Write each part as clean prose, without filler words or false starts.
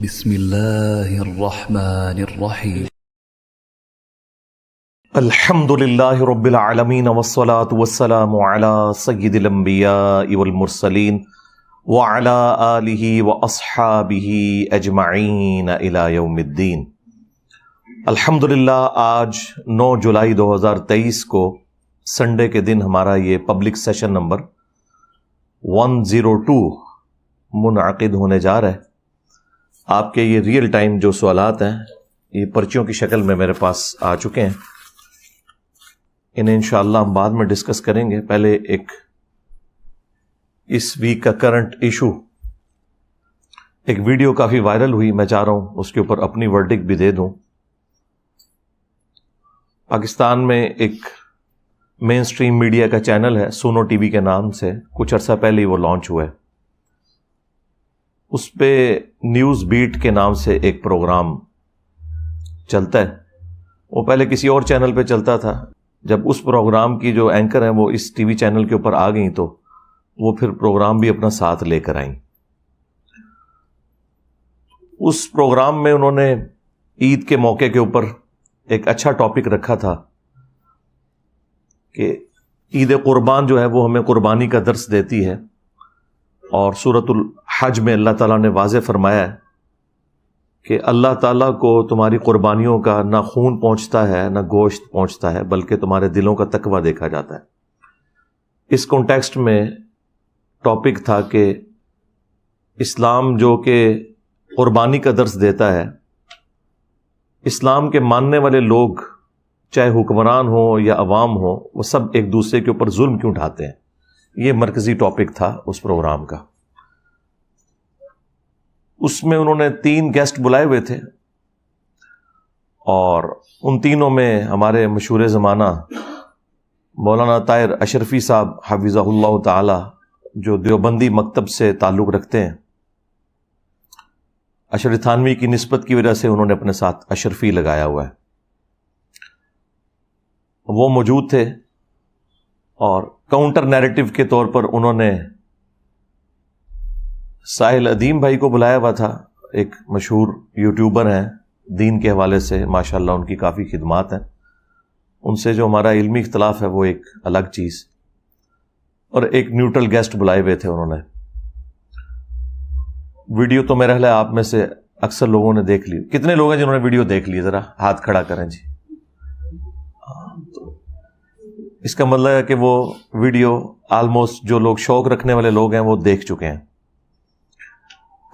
بسم اللہ الرحمن الرحیم الحمد للہ رب العالمین والصلاة والسلام علی سید الانبیاء والمرسلین وعلی آلہ واصحابہ اجمعین الی یوم الدین۔ الحمدللہ آج 9 جولائی 2023 کو سنڈے کے دن ہمارا یہ پبلک سیشن نمبر 102 منعقد ہونے جا رہا ہے۔ آپ کے یہ ریئل ٹائم جو سوالات ہیں یہ پرچیوں کی شکل میں میرے پاس آ چکے ہیں، انہیں انشاءاللہ ہم بعد میں ڈسکس کریں گے۔ پہلے ایک اس ویک کا کرنٹ ایشو، ایک ویڈیو کافی وائرل ہوئی، میں چاہ رہا ہوں اس کے اوپر اپنی ورڈکٹ بھی دے دوں۔ پاکستان میں ایک مین سٹریم میڈیا کا چینل ہے سونو ٹی وی کے نام سے، کچھ عرصہ پہلے ہی وہ لانچ ہوا ہے۔ اس پہ نیوز بیٹ کے نام سے ایک پروگرام چلتا ہے، وہ پہلے کسی اور چینل پہ چلتا تھا۔ جب اس پروگرام کی جو اینکر ہیں وہ اس ٹی وی چینل کے اوپر آ گئیں تو وہ پھر پروگرام بھی اپنا ساتھ لے کر آئیں۔ اس پروگرام میں انہوں نے عید کے موقع کے اوپر ایک اچھا ٹاپک رکھا تھا کہ عید قربان جو ہے وہ ہمیں قربانی کا درس دیتی ہے، اور سورۃ الحج میں اللہ تعالیٰ نے واضح فرمایا ہے کہ اللہ تعالیٰ کو تمہاری قربانیوں کا نہ خون پہنچتا ہے نہ گوشت پہنچتا ہے، بلکہ تمہارے دلوں کا تقویٰ دیکھا جاتا ہے۔ اس کانٹیکسٹ میں ٹاپک تھا کہ اسلام جو کہ قربانی کا درس دیتا ہے، اسلام کے ماننے والے لوگ چاہے حکمران ہوں یا عوام ہوں، وہ سب ایک دوسرے کے اوپر ظلم کیوں اٹھاتے ہیں۔ یہ مرکزی ٹاپک تھا اس پروگرام کا۔ اس میں انہوں نے 3 گیسٹ بلائے ہوئے تھے، اور ان تینوں میں ہمارے مشہور زمانہ مولانا طاہر اشرفی صاحب حفظہ اللہ تعالی، جو دیوبندی مکتب سے تعلق رکھتے ہیں، اشرف تھانوی کی نسبت کی وجہ سے انہوں نے اپنے ساتھ اشرفی لگایا ہوا ہے، وہ موجود تھے۔ اور کاؤنٹر نیریٹو کے طور پر انہوں نے ساحل ادیم بھائی کو بلایا ہوا تھا، ایک مشہور یوٹیوبر ہیں دین کے حوالے سے، ماشاءاللہ ان کی کافی خدمات ہیں۔ ان سے جو ہمارا علمی اختلاف ہے وہ ایک الگ چیز، اور ایک نیوٹرل گیسٹ بلائے ہوئے تھے انہوں نے۔ ویڈیو تو میرا خیال ہے آپ میں سے اکثر لوگوں نے دیکھ لی۔ کتنے لوگ ہیں جنہوں نے ویڈیو دیکھ لی؟ ذرا ہاتھ کھڑا کریں جی۔ تو اس کا مطلب ہے کہ وہ ویڈیو آلموسٹ جو لوگ شوق رکھنے والے لوگ ہیں وہ دیکھ چکے ہیں۔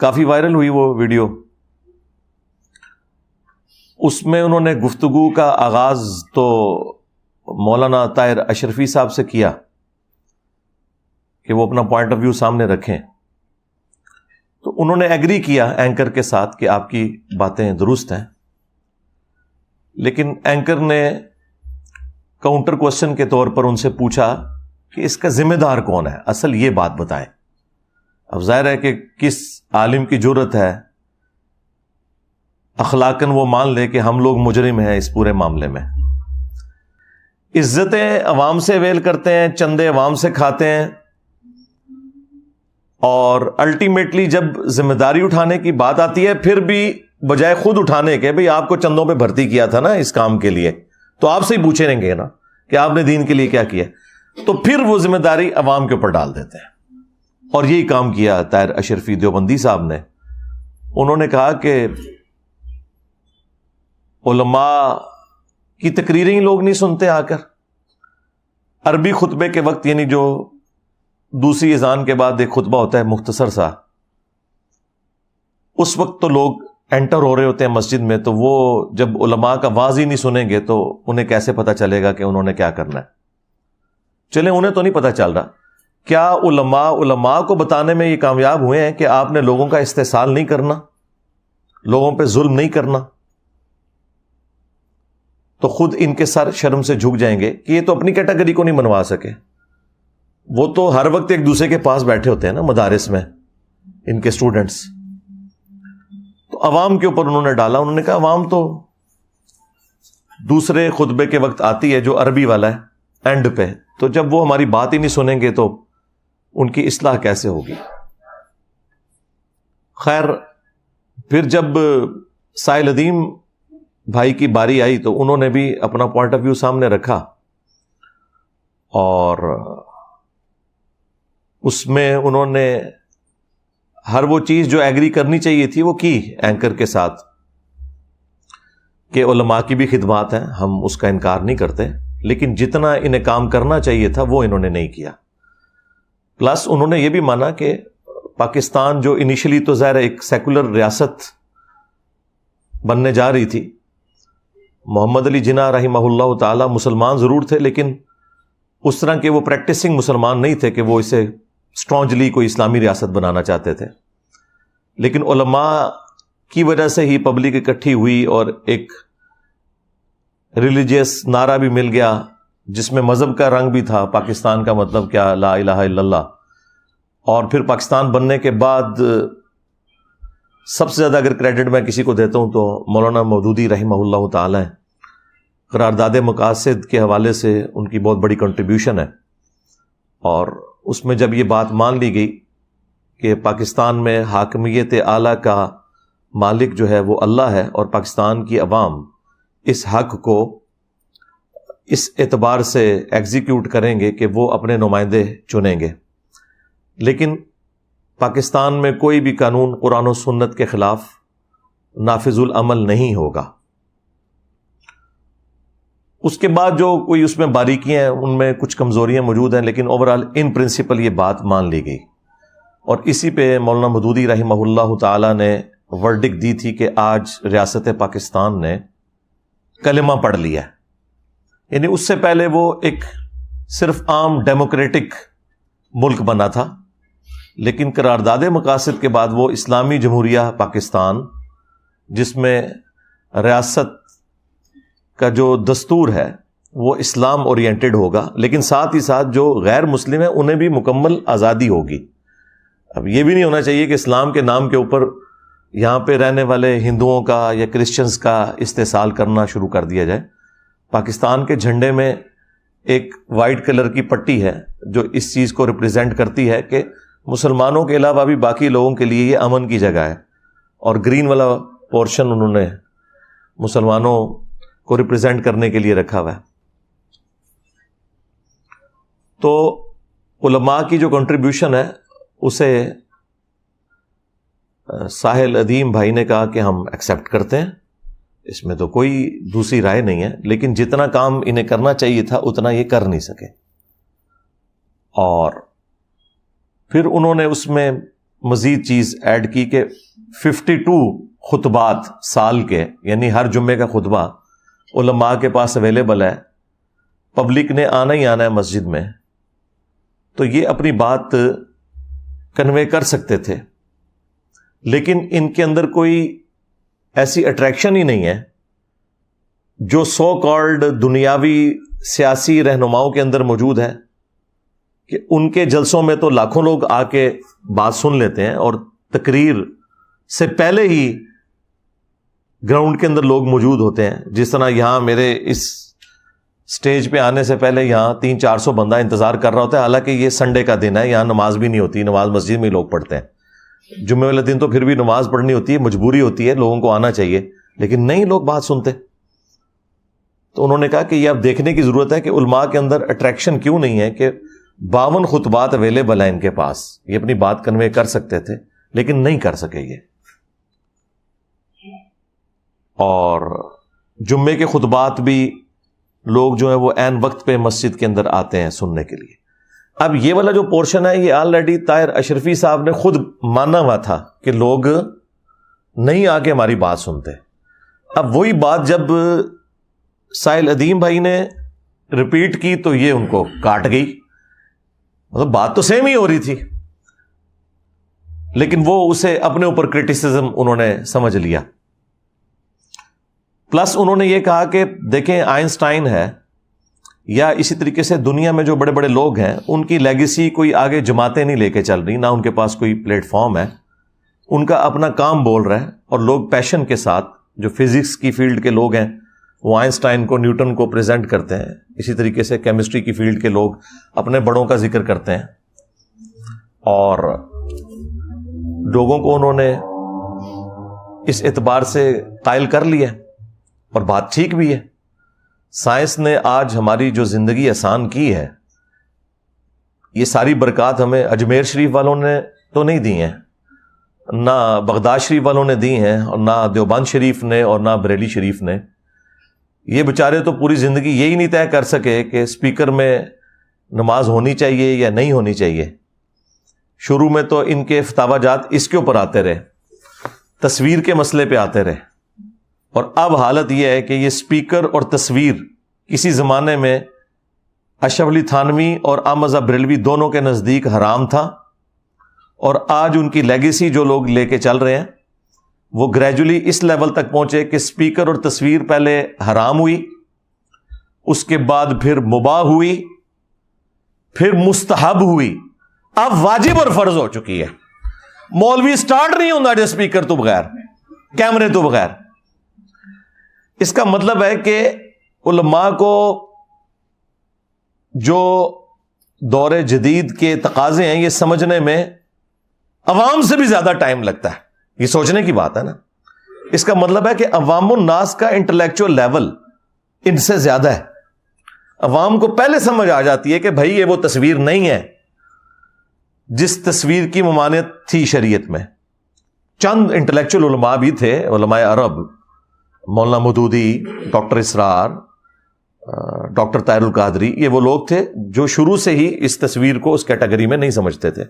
کافی وائرل ہوئی وہ ویڈیو۔ اس میں انہوں نے گفتگو کا آغاز تو مولانا طاہر اشرفی صاحب سے کیا کہ وہ اپنا پوائنٹ آف ویو سامنے رکھیں، تو انہوں نے ایگری کیا اینکر کے ساتھ کہ آپ کی باتیں درست ہیں، لیکن اینکر نے کاؤنٹر کوشچن کے طور پر ان سے پوچھا کہ اس کا ذمہ دار کون ہے، اصل یہ بات بتائیں۔ اب ظاہر ہے کہ کس عالم کی جرت ہے اخلاقاً وہ مان لے کہ ہم لوگ مجرم ہیں اس پورے معاملے میں۔ عزتیں عوام سے ویل کرتے ہیں، چندے عوام سے کھاتے ہیں، اور الٹیمیٹلی جب ذمہ داری اٹھانے کی بات آتی ہے پھر بھی بجائے خود اٹھانے کے، بھئی آپ کو چندوں پہ بھرتی کیا تھا نا اس کام کے لیے، تو آپ سے ہی پوچھیں گے نا کہ آپ نے دین کے لیے کیا کیا، تو پھر وہ ذمہ داری عوام کے اوپر ڈال دیتے ہیں۔ اور یہی کام کیا طاہر اشرفی دیوبندی صاحب نے۔ انہوں نے کہا کہ علماء کی تقریریں ہی لوگ نہیں سنتے آ کر، عربی خطبے کے وقت، یعنی جو دوسری اذان کے بعد ایک خطبہ ہوتا ہے مختصر سا، اس وقت تو لوگ انٹر ہو رہے ہوتے ہیں مسجد میں، تو وہ جب علماء کا واعظ ہی نہیں سنیں گے تو انہیں کیسے پتہ چلے گا کہ انہوں نے کیا کرنا ہے؟ چلیں انہیں تو نہیں پتہ چل رہا، کیا علماء کو بتانے میں یہ کامیاب ہوئے ہیں کہ آپ نے لوگوں کا استحصال نہیں کرنا، لوگوں پہ ظلم نہیں کرنا؟ تو خود ان کے سر شرم سے جھک جائیں گے کہ یہ تو اپنی کیٹیگری کو نہیں منوا سکے۔ وہ تو ہر وقت ایک دوسرے کے پاس بیٹھے ہوتے ہیں نا مدارس میں، ان کے اسٹوڈنٹس۔ تو عوام کے اوپر انہوں نے ڈالا، انہوں نے کہا عوام تو دوسرے خطبے کے وقت آتی ہے جو عربی والا ہے اینڈ پہ، تو جب وہ ہماری بات ہی نہیں سنیں گے تو ان کی اصلاح کیسے ہوگی؟ خیر پھر جب سائل ادیم بھائی کی باری آئی تو انہوں نے بھی اپنا پوائنٹ آف ویو سامنے رکھا، اور اس میں انہوں نے ہر وہ چیز جو ایگری کرنی چاہیے تھی وہ کی اینکر کے ساتھ، کہ علماء کی بھی خدمات ہیں، ہم اس کا انکار نہیں کرتے، لیکن جتنا انہیں کام کرنا چاہیے تھا وہ انہوں نے نہیں کیا۔ پلس انہوں نے یہ بھی مانا کہ پاکستان جو انیشلی تو ظاہر ایک سیکولر ریاست بننے جا رہی تھی، محمد علی جناح رحمہ اللہ تعالی مسلمان ضرور تھے، لیکن اس طرح کے وہ پریکٹسنگ مسلمان نہیں تھے کہ وہ اسے اسٹرانجلی کوئی اسلامی ریاست بنانا چاہتے تھے، لیکن علماء کی وجہ سے ہی پبلک اکٹھی ہوئی اور ایک ریلیجیس نعرہ بھی مل گیا جس میں مذہب کا رنگ بھی تھا، پاکستان کا مطلب کیا، لا الہ الا اللہ۔ اور پھر پاکستان بننے کے بعد سب سے زیادہ اگر کریڈٹ میں کسی کو دیتا ہوں تو مولانا مودودی رحمہ اللہ تعالی ہیں، قرارداد مقاصد کے حوالے سے ان کی بہت بڑی کنٹریبیوشن ہے، اور اس میں جب یہ بات مان لی گئی کہ پاکستان میں حاکمیت اعلیٰ کا مالک جو ہے وہ اللہ ہے، اور پاکستان کی عوام اس حق کو اس اعتبار سے ایگزیکیوٹ کریں گے کہ وہ اپنے نمائندے چنیں گے، لیکن پاکستان میں کوئی بھی قانون قرآن و سنت کے خلاف نافذ العمل نہیں ہوگا۔ اس کے بعد جو کوئی اس میں باریکیاں ہیں، ان میں کچھ کمزوریاں موجود ہیں، لیکن اوورآل ان پرنسپل یہ بات مان لی گئی، اور اسی پہ مولانا مودودی رحمہ اللہ تعالی نے ورڈکٹ دی تھی کہ آج ریاست پاکستان نے کلمہ پڑھ لیا ہے۔ یعنی اس سے پہلے وہ ایک صرف عام ڈیموکریٹک ملک بنا تھا، لیکن قرارداد مقاصد کے بعد وہ اسلامی جمہوریہ پاکستان، جس میں ریاست کا جو دستور ہے وہ اسلام اورینٹڈ ہوگا، لیکن ساتھ ہی ساتھ جو غیر مسلم ہیں انہیں بھی مکمل آزادی ہوگی۔ اب یہ بھی نہیں ہونا چاہیے کہ اسلام کے نام کے اوپر یہاں پہ رہنے والے ہندوؤں کا یا کرسچنز کا استحصال کرنا شروع کر دیا جائے۔ پاکستان کے جھنڈے میں ایک وائٹ کلر کی پٹی ہے جو اس چیز کو ریپرزینٹ کرتی ہے کہ مسلمانوں کے علاوہ بھی باقی لوگوں کے لیے یہ امن کی جگہ ہے، اور گرین والا پورشن انہوں نے مسلمانوں کو ریپرزینٹ کرنے کے لیے رکھا ہوا ہے۔ تو علماء کی جو کنٹریبیوشن ہے اسے ساحل ادیم بھائی نے کہا کہ ہم ایکسیپٹ کرتے ہیں، اس میں تو کوئی دوسری رائے نہیں ہے، لیکن جتنا کام انہیں کرنا چاہیے تھا اتنا یہ کر نہیں سکے۔ اور پھر انہوں نے اس میں مزید چیز ایڈ کی کہ 52 خطبات سال کے، یعنی ہر جمعے کا خطبہ علماء کے پاس اویلیبل ہے، پبلک نے آنا ہی آنا ہے مسجد میں، تو یہ اپنی بات کنوے کر سکتے تھے، لیکن ان کے اندر کوئی ایسی اٹریکشن ہی نہیں ہے جو سو کالڈ دنیاوی سیاسی رہنماؤں کے اندر موجود ہے، کہ ان کے جلسوں میں تو لاکھوں لوگ آ کے بات سن لیتے ہیں، اور تقریر سے پہلے ہی گراؤنڈ کے اندر لوگ موجود ہوتے ہیں۔ جس طرح یہاں میرے اس سٹیج پہ آنے سے پہلے یہاں 300-400 بندہ انتظار کر رہا ہوتا ہے، حالانکہ یہ سنڈے کا دن ہے، یہاں نماز بھی نہیں ہوتی، نماز مسجد میں لوگ پڑھتے ہیں، جمعے والے دن تو پھر بھی نماز پڑھنی ہوتی ہے، مجبوری ہوتی ہے، لوگوں کو آنا چاہیے، لیکن نہیں لوگ بات سنتے۔ تو انہوں نے کہا کہ یہ اب دیکھنے کی ضرورت ہے کہ علماء کے اندر اٹریکشن کیوں نہیں ہے، کہ 52 خطبات اویلیبل ہیں ان کے پاس، یہ اپنی بات کنوے کر سکتے تھے لیکن نہیں کر سکے یہ۔ اور جمعے کے خطبات بھی لوگ جو ہیں وہ عین وقت پہ مسجد کے اندر آتے ہیں سننے کے لیے۔ اب یہ والا جو پورشن ہے یہ آلریڈی طاہر اشرفی صاحب نے خود مانا ہوا تھا کہ لوگ نہیں آ کے ہماری بات سنتے۔ اب وہی بات جب ساحل ادیم بھائی نے ریپیٹ کی تو یہ ان کو کاٹ گئی، مطلب بات تو سیم ہی ہو رہی تھی، لیکن وہ اسے اپنے اوپر کرٹیسزم انہوں نے سمجھ لیا۔ پلس انہوں نے یہ کہا کہ دیکھیں آئنسٹائن ہے یا اسی طریقے سے دنیا میں جو بڑے بڑے لوگ ہیں ان کی لیگیسی کوئی آگے جماعتیں نہیں لے کے چل رہی، نہ ان کے پاس کوئی پلیٹ فارم ہے، ان کا اپنا کام بول رہا ہے، اور لوگ پیشن کے ساتھ جو فزکس کی فیلڈ کے لوگ ہیں وہ آئنسٹائن کو نیوٹن کو پریزنٹ کرتے ہیں، اسی طریقے سے کیمسٹری کی فیلڈ کے لوگ اپنے بڑوں کا ذکر کرتے ہیں، اور لوگوں کو انہوں نے اس اعتبار سے قائل کر لیا اور بات ٹھیک بھی ہے. سائنس نے آج ہماری جو زندگی آسان کی ہے، یہ ساری برکات ہمیں اجمیر شریف والوں نے تو نہیں دی ہیں، نہ بغداد شریف والوں نے دی ہیں، اور نہ دیوبند شریف نے، اور نہ بریلی شریف نے. یہ بیچارے تو پوری زندگی یہی نہیں طے کر سکے کہ اسپیکر میں نماز ہونی چاہیے یا نہیں ہونی چاہیے. شروع میں تو ان کے فتاوی جات اس کے اوپر آتے رہے، تصویر کے مسئلے پہ آتے رہے، اور اب حالت یہ ہے کہ یہ اسپیکر اور تصویر کسی زمانے میں اشرف علی تھانوی اور احمد بریلوی دونوں کے نزدیک حرام تھا، اور آج ان کی لیگیسی جو لوگ لے کے چل رہے ہیں وہ گریجولی اس لیول تک پہنچے کہ اسپیکر اور تصویر پہلے حرام ہوئی، اس کے بعد پھر مباح ہوئی، پھر مستحب ہوئی، اب واجب اور فرض ہو چکی ہے. مولوی سٹارٹ نہیں ہوتا جو اسپیکر تو بغیر، کیمرے تو بغیر. اس کا مطلب ہے کہ علماء کو جو دور جدید کے تقاضے ہیں یہ سمجھنے میں عوام سے بھی زیادہ ٹائم لگتا ہے. یہ سوچنے کی بات ہے نا. اس کا مطلب ہے کہ عوام الناس کا انٹلیکچوئل لیول ان سے زیادہ ہے. عوام کو پہلے سمجھ آ جاتی ہے کہ بھائی یہ وہ تصویر نہیں ہے جس تصویر کی ممانعت تھی شریعت میں. چند انٹلیکچوئل علماء بھی تھے، علماء عرب، مولانا مودودی، ڈاکٹر اسرار، ڈاکٹر طاہر القادری، یہ وہ لوگ تھے جو شروع سے ہی اس تصویر کو اس کیٹیگری میں نہیں سمجھتے تھے.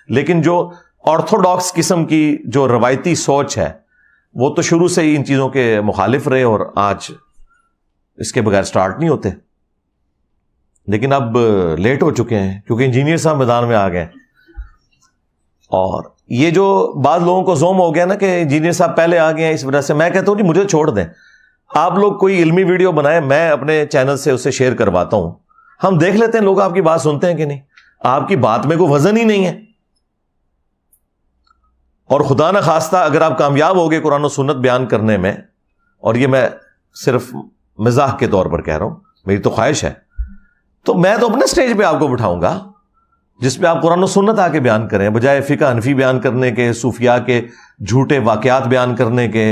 لیکن جو آرتھوڈاکس قسم کی جو روایتی سوچ ہے وہ تو شروع سے ہی ان چیزوں کے مخالف رہے، اور آج اس کے بغیر سٹارٹ نہیں ہوتے. لیکن اب لیٹ ہو چکے ہیں کیونکہ انجینئر صاحب میدان میں آ گئے. اور یہ جو بعض لوگوں کو زوم ہو گیا نا کہ انجینئر صاحب پہلے آ گئے ہیں، اس وجہ سے میں کہتا ہوں جی مجھے چھوڑ دیں، آپ لوگ کوئی علمی ویڈیو بنائیں، میں اپنے چینل سے اسے شیئر کرواتا ہوں، ہم دیکھ لیتے ہیں لوگ آپ کی بات سنتے ہیں کہ نہیں. آپ کی بات میں کوئی وزن ہی نہیں ہے. اور خدا نہ خواستہ اگر آپ کامیاب ہو گئے قرآن و سنت بیان کرنے میں، اور یہ میں صرف مزاح کے طور پر کہہ رہا ہوں، میری تو خواہش ہے، تو میں تو اپنے سٹیج پہ آپ کو بٹھاؤں گا جس پہ آپ قرآن و سنت آ کے بیان کریں، بجائے فقہ حنفی بیان کرنے کے، صوفیاء کے جھوٹے واقعات بیان کرنے کے،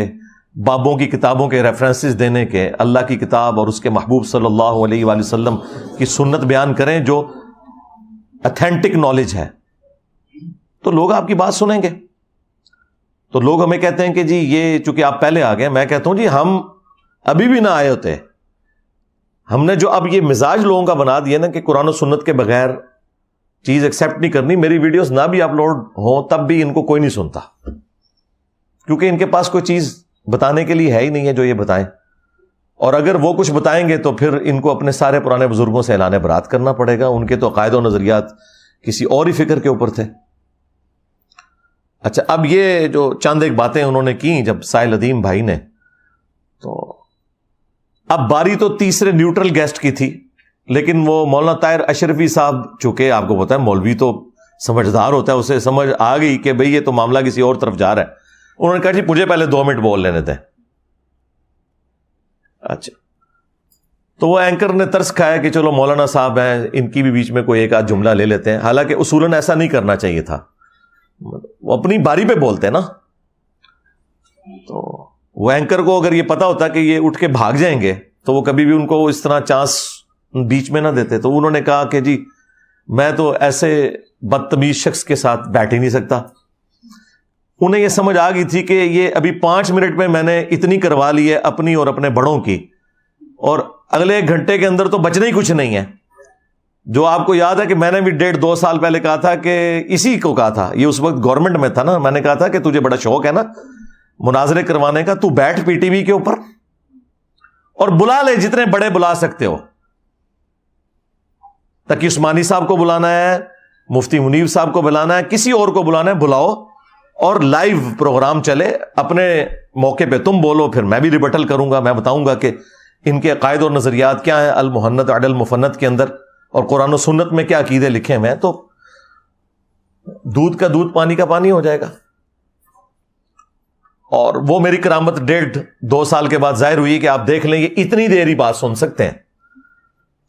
بابوں کی کتابوں کے ریفرنسز دینے کے. اللہ کی کتاب اور اس کے محبوب صلی اللہ علیہ وآلہ وسلم کی سنت بیان کریں جو اتھینٹک نالج ہے، تو لوگ آپ کی بات سنیں گے. تو لوگ ہمیں کہتے ہیں کہ جی یہ چونکہ آپ پہلے آ گئے، میں کہتا ہوں جی ہم ابھی بھی نہ آئے ہوتے. ہم نے جو اب یہ مزاج لوگوں کا بنا دیا نا کہ قرآن و سنت کے بغیر چیز ایکسیپٹ نہیں کرنی، میری ویڈیوز نہ بھی اپلوڈ ہوں تب بھی ان کو کوئی نہیں سنتا، کیونکہ ان کے پاس کوئی چیز بتانے کے لیے ہے ہی نہیں ہے جو یہ بتائیں. اور اگر وہ کچھ بتائیں گے تو پھر ان کو اپنے سارے پرانے بزرگوں سے اعلان برات کرنا پڑے گا. ان کے تو عقائد و نظریات کسی اور ہی فکر کے اوپر تھے. اچھا، اب یہ جو چند ایک باتیں انہوں نے کی جب سائل ادیم بھائی نے، تو اب باری تو تیسرے نیوٹرل گیسٹ کی تھی، لیکن وہ مولانا طاہر اشرفی صاحب، چونکہ آپ کو پتا ہے مولوی تو سمجھدار ہوتا ہے، اسے سمجھ آ گئی کہ بھئی یہ تو معاملہ کسی اور طرف جا رہا ہے. انہوں نے کہا جی مجھے پہلے 2 منٹ بول لینے دیں. اچھا، تو وہ اینکر نے ترس کھایا کہ چلو مولانا صاحب ہیں، ان کی بھی بیچ میں کوئی ایک آدھ جملہ لے لیتے ہیں. حالانکہ اصولاً ایسا نہیں کرنا چاہیے تھا، وہ اپنی باری پہ بولتے ہیں نا. تو وہ اینکر کو اگر یہ پتا ہوتا کہ یہ اٹھ کے بھاگ جائیں گے تو وہ کبھی بھی ان کو اس طرح چانس بیچ میں نہ دیتے. تو انہوں نے کہا کہ جی میں تو ایسے بدتمیز شخص کے ساتھ بیٹھ ہی نہیں سکتا. انہیں یہ سمجھ آ گئی تھی کہ یہ ابھی 5 منٹ میں میں نے اتنی کروا لی ہے اپنی اور اپنے بڑوں کی، اور اگلے 1 گھنٹے کے اندر تو بچنا ہی کچھ نہیں ہے. جو آپ کو یاد ہے کہ میں نے بھی 1.5-2 سال پہلے کہا تھا کہ اسی کو کہا تھا، یہ اس وقت گورنمنٹ میں تھا نا، میں نے کہا تھا کہ تجھے بڑا شوق ہے نا مناظرے کروانے کا، تو بیٹھ پی ٹی وی کے اوپر اور بلا لے جتنے بڑے بلا سکتے ہو. تقی عثمانی صاحب کو بلانا ہے، مفتی منیر صاحب کو بلانا ہے، کسی اور کو بلانا ہے بلاؤ، اور لائیو پروگرام چلے. اپنے موقع پہ تم بولو، پھر میں بھی ریبٹل کروں گا، میں بتاؤں گا کہ ان کے عقائد اور نظریات کیا ہیں المحنت علی المفنت کے اندر، اور قرآن و سنت میں کیا عقیدے لکھے ہوئے ہیں. تو دودھ کا دودھ پانی کا پانی ہو جائے گا. اور وہ میری کرامت 1.5-2 سال کے بعد ظاہر ہوئی کہ آپ دیکھ لیں یہ اتنی دیر ہی بات سن سکتے ہیں.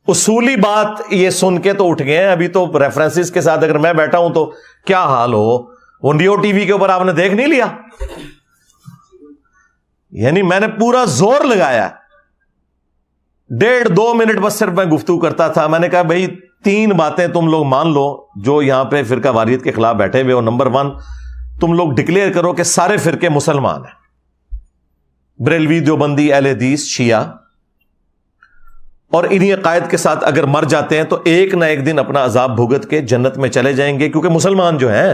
اصولی بات یہ سن کے تو اٹھ گئے ہیں. ابھی تو ریفرنسز کے ساتھ اگر میں بیٹھا ہوں تو کیا حال ہو. وہ نیو ٹی وی کے اوپر آپ نے دیکھ نہیں لیا، یعنی میں نے پورا زور لگایا, 1.5-2 منٹ بس صرف میں گفتگو کرتا تھا. میں نے کہا بھائی 3 باتیں تم لوگ مان لو جو یہاں پہ فرقہ واریت کے خلاف بیٹھے ہوئے ہو. نمبر 1, تم لوگ ڈکلیئر کرو کہ سارے فرقے مسلمان ہیں, بریلوی, دیوبندی, اہل حدیث, شیعہ, اور انہی عقائد کے ساتھ اگر مر جاتے ہیں تو ایک نہ ایک دن اپنا عذاب بھگت کے جنت میں چلے جائیں گے, کیونکہ مسلمان جو ہیں,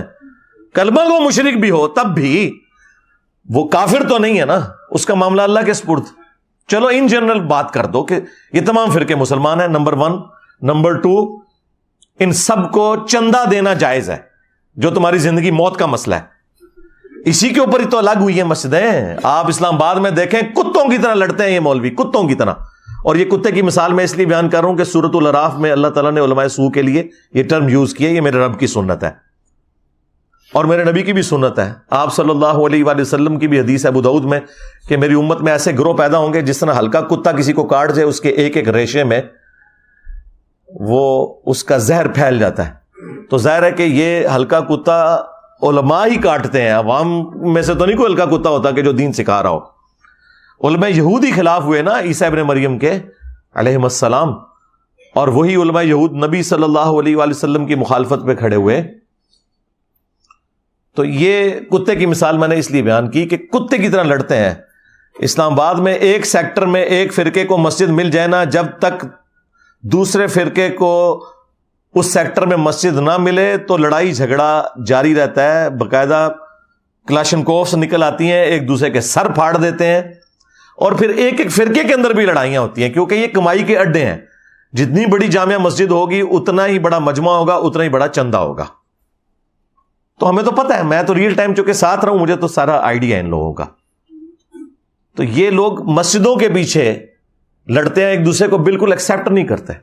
کلمہ گو مشرک بھی ہو تب بھی وہ کافر تو نہیں ہے نا, اس کا معاملہ اللہ کے سپرد. چلو ان جنرل بات کر دو کہ یہ تمام فرقے مسلمان ہیں, نمبر 1. نمبر 2, ان سب کو چندہ دینا جائز ہے, جو تمہاری زندگی موت کا مسئلہ ہے. اسی کے اوپر ہی تو الگ ہوئی ہیں مسجدیں. آپ اسلام آباد میں دیکھیں کتوں کی طرح لڑتے ہیں یہ مولوی, کتوں کی طرح. اور یہ کتے کی مثال میں اس لیے بیان کر رہا ہوں کہ سورۃ الاعراف میں اللہ تعالیٰ نے علماء سوء کے لیے یہ ٹرم یوز کیا. یہ میرے رب کی سنت ہے اور میرے نبی کی بھی سنت ہے. آپ صلی اللہ علیہ وآلہ وسلم کی بھی حدیث ہے ابو داؤد میں کہ میری امت میں ایسے گروہ پیدا ہوں گے جس طرح ہلکا کتا کسی کو کاٹ جائے, اس کے ایک ایک ریشے میں وہ اس کا زہر پھیل جاتا ہے. تو ظاہر ہے کہ یہ ہلکا کتا علماء ہی کاٹتے ہیں, عوام میں سے تو نہیں کوئی ہلکا کتا ہوتا کہ جو دین سکھا رہا ہو. علماء یہود ہی خلاف ہوئے نا عیسیٰ ابن مریم کے علیہ السلام, اور وہی علماء یہود نبی صلی اللہ علیہ وآلہ وسلم کی مخالفت پہ کھڑے ہوئے. تو یہ کتے کی مثال میں نے اس لیے بیان کی کہ کتے کی طرح لڑتے ہیں. اسلام آباد میں ایک سیکٹر میں ایک فرقے کو مسجد مل جائے نا, جب تک دوسرے فرقے کو اس سیکٹر میں مسجد نہ ملے تو لڑائی جھگڑا جاری رہتا ہے. باقاعدہ کلاشنکوفس نکل آتی ہیں, ایک دوسرے کے سر پھاڑ دیتے ہیں, اور پھر ایک ایک فرقے کے اندر بھی لڑائیاں ہوتی ہیں, کیونکہ یہ کمائی کے اڈے ہیں. جتنی بڑی جامع مسجد ہوگی اتنا ہی بڑا مجمع ہوگا, اتنا ہی بڑا چندہ ہوگا. تو ہمیں تو پتہ ہے, میں تو ریئل ٹائم چونکہ ساتھ رہا ہوں, مجھے تو سارا آئیڈیا ہے ان لوگوں کا. تو یہ لوگ مسجدوں کے پیچھے لڑتے ہیں, ایک دوسرے کو بالکل ایکسیپٹ نہیں کرتے.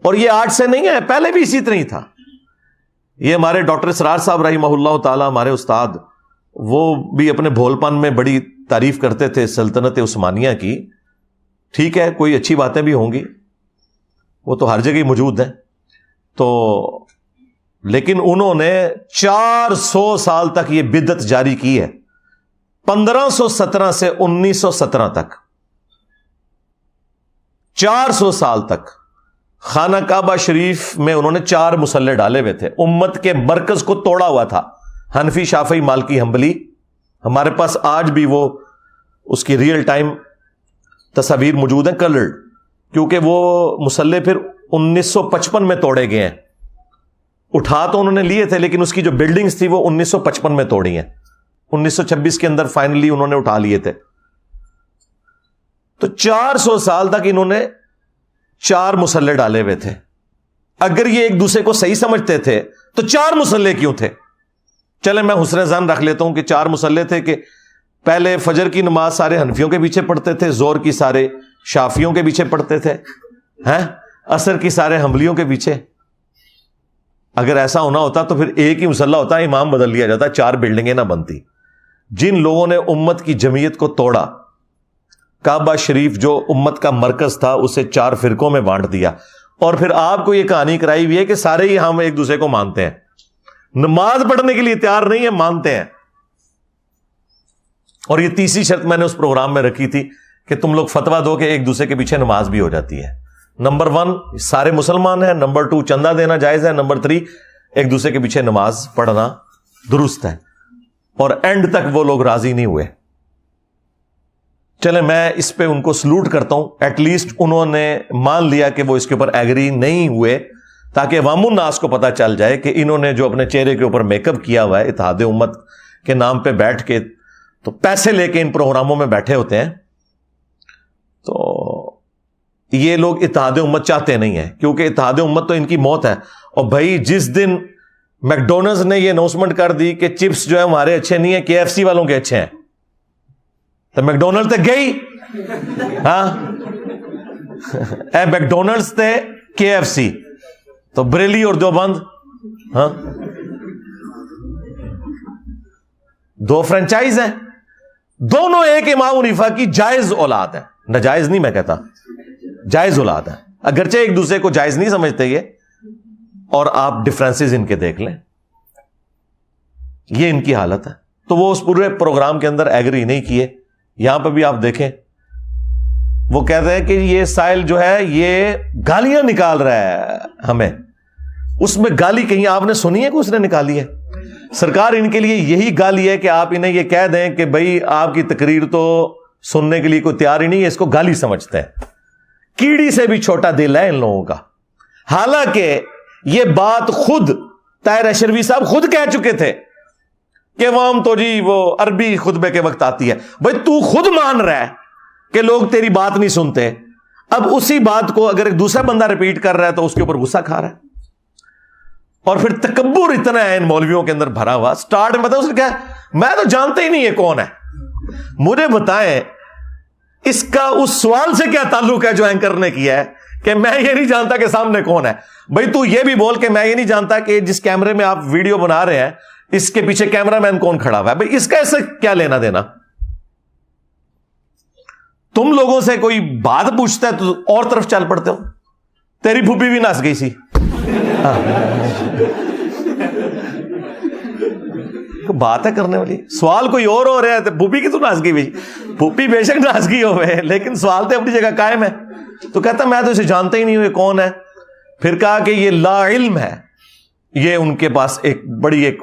اور یہ آج سے نہیں ہے, پہلے بھی اسی طرح ہی تھا. یہ ہمارے ڈاکٹر اسرار صاحب رحمہ اللہ تعالی, ہمارے استاد, وہ بھی اپنے بھول پن میں بڑی تعریف کرتے تھے سلطنت عثمانیہ کی. ٹھیک ہے, کوئی اچھی باتیں بھی ہوں گی, وہ تو ہر جگہ موجود ہیں. تو لیکن انہوں نے 400 سال تک یہ بدعت جاری کی ہے, 1517 سے 1917 تک, 400 سال تک. خانہ کعبہ شریف میں انہوں نے 4 مصلے ڈالے ہوئے تھے. امت کے مرکز کو توڑا ہوا تھا, حنفی, شافعی, مالکی, حنبلی. ہمارے پاس آج بھی وہ اس کی ریئل ٹائم تصاویر موجود ہیں, کلرڈ, کیونکہ وہ مصلے پھر 1955 میں توڑے گئے ہیں. اٹھا تو انہوں نے لیے تھے, لیکن اس کی جو بلڈنگز تھی وہ 1955 میں توڑی ہیں. 1926 کے اندر فائنلی انہوں نے اٹھا لیے تھے. تو 400 سال تک انہوں نے 4 مصلے ڈالے ہوئے تھے. اگر یہ ایک دوسرے کو صحیح سمجھتے تھے تو 4 مصلے کیوں تھے؟ چلے میں حسن ظن رکھ لیتا ہوں کہ 4 مصلے تھے کہ پہلے فجر کی نماز سارے حنفیوں کے پیچھے پڑھتے تھے, زور کی سارے شافیوں کے پیچھے پڑھتے تھے, عصر کی سارے حنبلیوں کے پیچھے. اگر ایسا ہونا ہوتا تو پھر ایک ہی مصلی ہوتا, امام بدل لیا جاتا, 4 بلڈنگیں نہ بنتی. جن لوگوں نے امت کی جمعیت کو توڑا, کعبہ شریف جو امت کا مرکز تھا اسے 4 فرقوں میں بانٹ دیا, اور پھر آپ کو یہ کہانی کرائی ہوئی ہے کہ سارے ہی ہم ایک دوسرے کو مانتے ہیں, نماز پڑھنے کے لیے تیار نہیں ہے, مانتے ہیں. اور یہ تیسری شرط میں نے اس پروگرام میں رکھی تھی کہ تم لوگ فتویٰ دو کہ ایک دوسرے کے پیچھے نماز بھی ہو جاتی ہے. نمبر 1 سارے مسلمان ہیں, نمبر 2 چندہ دینا جائز ہے, نمبر 3 ایک دوسرے کے پیچھے نماز پڑھنا درست ہے. اور اینڈ تک وہ لوگ راضی نہیں ہوئے. چلے میں اس پہ ان کو سلوٹ کرتا ہوں, ایٹ لیسٹ انہوں نے مان لیا کہ وہ اس کے اوپر ایگری نہیں ہوئے, تاکہ عوام الناس کو پتا چل جائے کہ انہوں نے جو اپنے چہرے کے اوپر میک اپ کیا ہوا ہے اتحاد امت کے نام پہ بیٹھ کے, تو پیسے لے کے ان پروگراموں میں بیٹھے ہوتے ہیں. تو یہ لوگ اتحاد امت چاہتے نہیں ہیں, کیونکہ اتحاد امت تو ان کی موت ہے. اور بھائی جس دن میکڈونلڈز نے یہ اناؤنسمنٹ کر دی کہ چپس جو ہے ہمارے اچھے نہیں ہیں, KFC والوں کے اچھے ہیں, تو میکڈونلڈ تے گئی, ہاں اے میکڈونلڈز تے KFC, تو بریلی اور دیوبند, ہاں 2 فرنچائز ہیں, دونوں ایک امام حنیفہ کی جائز اولاد ہے, ناجائز نہیں میں کہتا, جائز اولاد ہے. اگرچہ ایک دوسرے کو جائز نہیں سمجھتے یہ, اور آپ ڈفرینسز ان کے دیکھ لیں, یہ ان کی حالت ہے. تو وہ اس پورے پروگرام کے اندر ایگری نہیں کیے, یہاں پہ بھی آپ دیکھیں وہ کہتے ہیں کہ یہ سائل جو ہے یہ گالیاں نکال رہا ہے ہمیں. اس میں گالی کہیں آپ نے سنی ہے کہ اس نے نکالی ہے؟ سرکار ان کے لیے یہی گالی ہے کہ آپ انہیں یہ کہہ دیں کہ بھئی آپ کی تقریر تو سننے کے لیے کوئی تیار ہی نہیں ہے, اس کو گالی سمجھتے ہیں. کیڑی سے بھی چھوٹا دل ہے ان لوگوں کا. حالانکہ یہ بات خود طاہر اشرفی صاحب خود کہہ چکے تھے کہ وہ تو جی وہ عربی خطبے کے وقت آتی ہے. بھئی تو خود مان رہا ہے کہ لوگ تیری بات نہیں سنتے, اب اسی بات کو اگر ایک دوسرا بندہ ریپیٹ کر رہا ہے تو اس کے اوپر غصہ کھا رہا ہے. اور پھر تکبر اتنا ہے ان مولویوں کے اندر بھرا ہوا. سٹارٹ میں بتاؤ اس نے کیا, میں تو جانتے ہی نہیں یہ کون ہے, مجھے بتائیں اس کا اس سوال سے کیا تعلق ہے جو اینکر نے کیا ہے کہ میں یہ نہیں جانتا کہ سامنے کون ہے. بھئی تو یہ بھی بول کہ میں یہ نہیں جانتا کہ جس کیمرے میں آپ ویڈیو بنا رہے ہیں اس کے پیچھے کیمرہ مین کون کھڑا ہوا ہے. بھئی اس کا اس سے کیا لینا دینا؟ تم لوگوں سے کوئی بات پوچھتا ہے تو اور طرف چل پڑتے ہو. تیری پھوپھی بھی ناچ گئی سی, بات ہے کرنے والی. سوال کوئی اور ہو رہا ہے تو پھوپھی کی تو ناچ گئی بھائی, پھوپھی بے شک ناچ گئی ہوئے لیکن سوال تو اپنی جگہ قائم ہے. تو کہتا میں تو اسے جانتا ہی نہیں ہوں یہ کون ہے. پھر کہا کہ یہ لا علم ہے, یہ ان کے پاس ایک بڑی ایک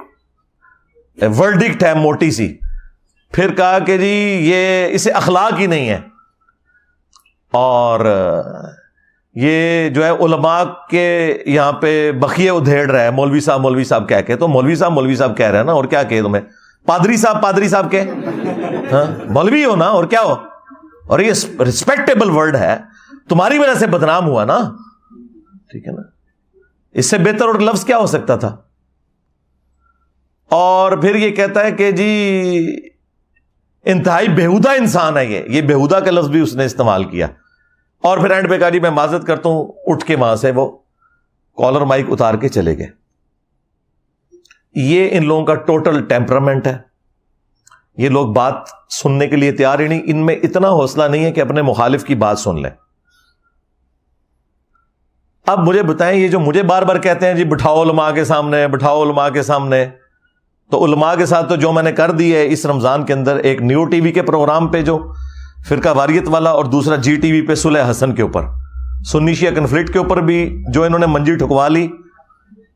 ورڈکٹ ہے موٹی سی. پھر کہا کہ جی یہ اسے اخلاق ہی نہیں ہے, اور یہ جو ہے علماء کے یہاں پہ بخیے ادھیڑ رہا ہے مولوی صاحب کہہ کے. تو مولوی صاحب کہہ رہے ہیں نا, اور کیا کہے تمہیں؟ پادری صاحب کے مولوی ہو نا, اور کیا ہو. اور یہ ریسپیکٹیبل ورڈ ہے, تمہاری وجہ سے بدنام ہوا نا, ٹھیک ہے نا. اس سے بہتر اور لفظ کیا ہو سکتا تھا؟ اور پھر یہ کہتا ہے کہ جی انتہائی بےہودہ انسان ہے یہ بےہودہ کا لفظ بھی اس نے استعمال کیا. اور پھر اینڈ پہ کہا جی میں معذرت کرتا ہوں, اٹھ کے وہاں سے وہ کالر مائک اتار کے چلے گئے. یہ ان لوگوں کا ٹوٹل ٹیمپرامنٹ ہے. یہ لوگ بات سننے کے لیے تیار ہی نہیں, ان میں اتنا حوصلہ نہیں ہے کہ اپنے مخالف کی بات سن لیں. اب مجھے بتائیں, یہ جو مجھے بار بار کہتے ہیں جی بٹھاؤ علماء کے سامنے, تو علماء کے ساتھ تو جو میں نے کر دی ہے اس رمضان کے اندر, ایک نیو ٹی وی کے پروگرام پہ جو فرقہ واریت والا, اور دوسرا جی ٹی وی پہ صلح حسن کے اوپر, سنی شیعہ کنفلکٹ کے اوپر بھی جو انہوں نے منجی ٹھکوا لی,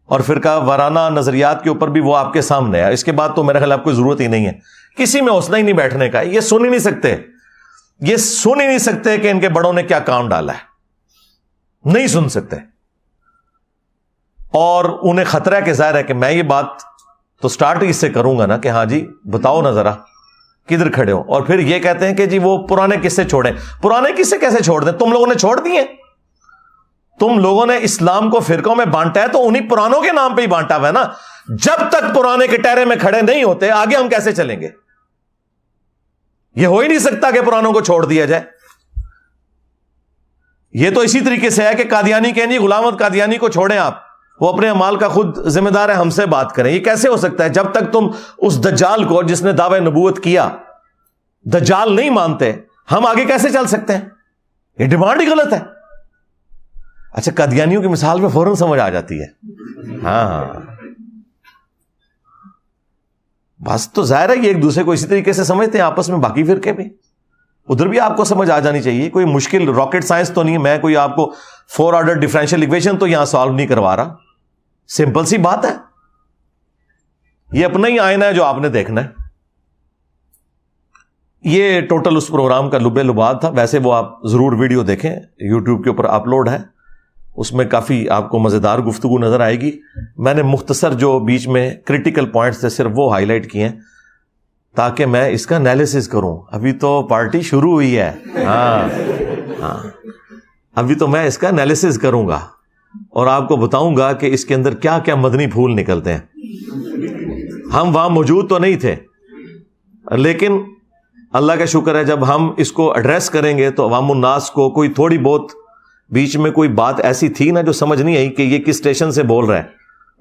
اور فرقہ وارانہ نظریات کے اوپر بھی وہ آپ کے سامنے ہے. اس کے بعد تو میرے خیال آپ کو ضرورت ہی نہیں ہے, کسی میں حوصلہ ہی نہیں بیٹھنے کا. یہ سن ہی نہیں سکتے کہ ان کے بڑوں نے کیا کام ڈالا ہے, نہیں سن سکتے. اور انہیں خطرہ ہے کہ ظاہر ہے کہ میں یہ بات تو سٹارٹ اس سے کروں گا نا کہ ہاں جی بتاؤ نا ذرا کدھر کھڑے ہو. اور پھر یہ کہتے ہیں کہ جی وہ پرانے قصے چھوڑیں. پرانے قصے کیسے چھوڑ دیں؟ تم لوگوں نے چھوڑ دیے. تم لوگوں نے اسلام کو فرقوں میں بانٹا ہے تو انہی پرانوں کے نام پہ ہی بانٹا ہوا ہے نا. جب تک پرانے کٹہرے میں کھڑے نہیں ہوتے آگے ہم کیسے چلیں گے؟ یہ ہو ہی نہیں سکتا کہ پرانوں کو چھوڑ دیا جائے. یہ تو اسی طریقے سے ہے کہ قادیانی کہیں جی غلام احمد قادیانی کو چھوڑیں آپ, وہ اپنے اعمال کا خود ذمہ دار ہے, ہم سے بات کریں. یہ کیسے ہو سکتا ہے؟ جب تک تم اس دجال کو جس نے دعوی نبوت کیا دجال نہیں مانتے, ہم آگے کیسے چل سکتے ہیں؟ یہ ڈیمانڈ ہی غلط ہے. اچھا قادیانیوں کی مثال میں فوراً سمجھ آ جاتی ہے. ہاں بس تو ظاہر ہے یہ ایک دوسرے کو اسی طریقے سے سمجھتے ہیں آپس میں. باقی فرقے بھی ادھر بھی آپ کو سمجھ آ جانی چاہیے. کوئی مشکل راکٹ سائنس تو نہیں ہے. میں کوئی آپ کو 4 آرڈر ڈفرینشیل ایکویشن تو یہاں سالو نہیں کروا رہا. سمپل سی بات ہے. یہ اپنا ہی آئینہ ہے جو آپ نے دیکھنا ہے. یہ ٹوٹل اس پروگرام کا لبے لباد تھا. ویسے وہ آپ ضرور ویڈیو دیکھیں, یوٹیوب کے اوپر اپلوڈ ہے, اس میں کافی آپ کو مزیدار گفتگو نظر آئے گی. میں نے مختصر جو بیچ میں کرٹیکل پوائنٹس تھے صرف وہ ہائی لائٹ کیے ہیں تاکہ میں اس کا انالیسس کروں. ابھی تو پارٹی شروع ہوئی ہے. ہاں ابھی تو میں اس کا انالیسس کروں گا اور آپ کو بتاؤں گا کہ اس کے اندر کیا کیا مدنی پھول نکلتے ہیں. ہم وہاں موجود تو نہیں تھے, لیکن اللہ کا شکر ہے جب ہم اس کو ایڈریس کریں گے تو عوام الناس کو کوئی تھوڑی بہت بیچ میں کوئی بات ایسی تھی نا جو سمجھ نہیں آئی کہ یہ کس اسٹیشن سے بول رہا ہے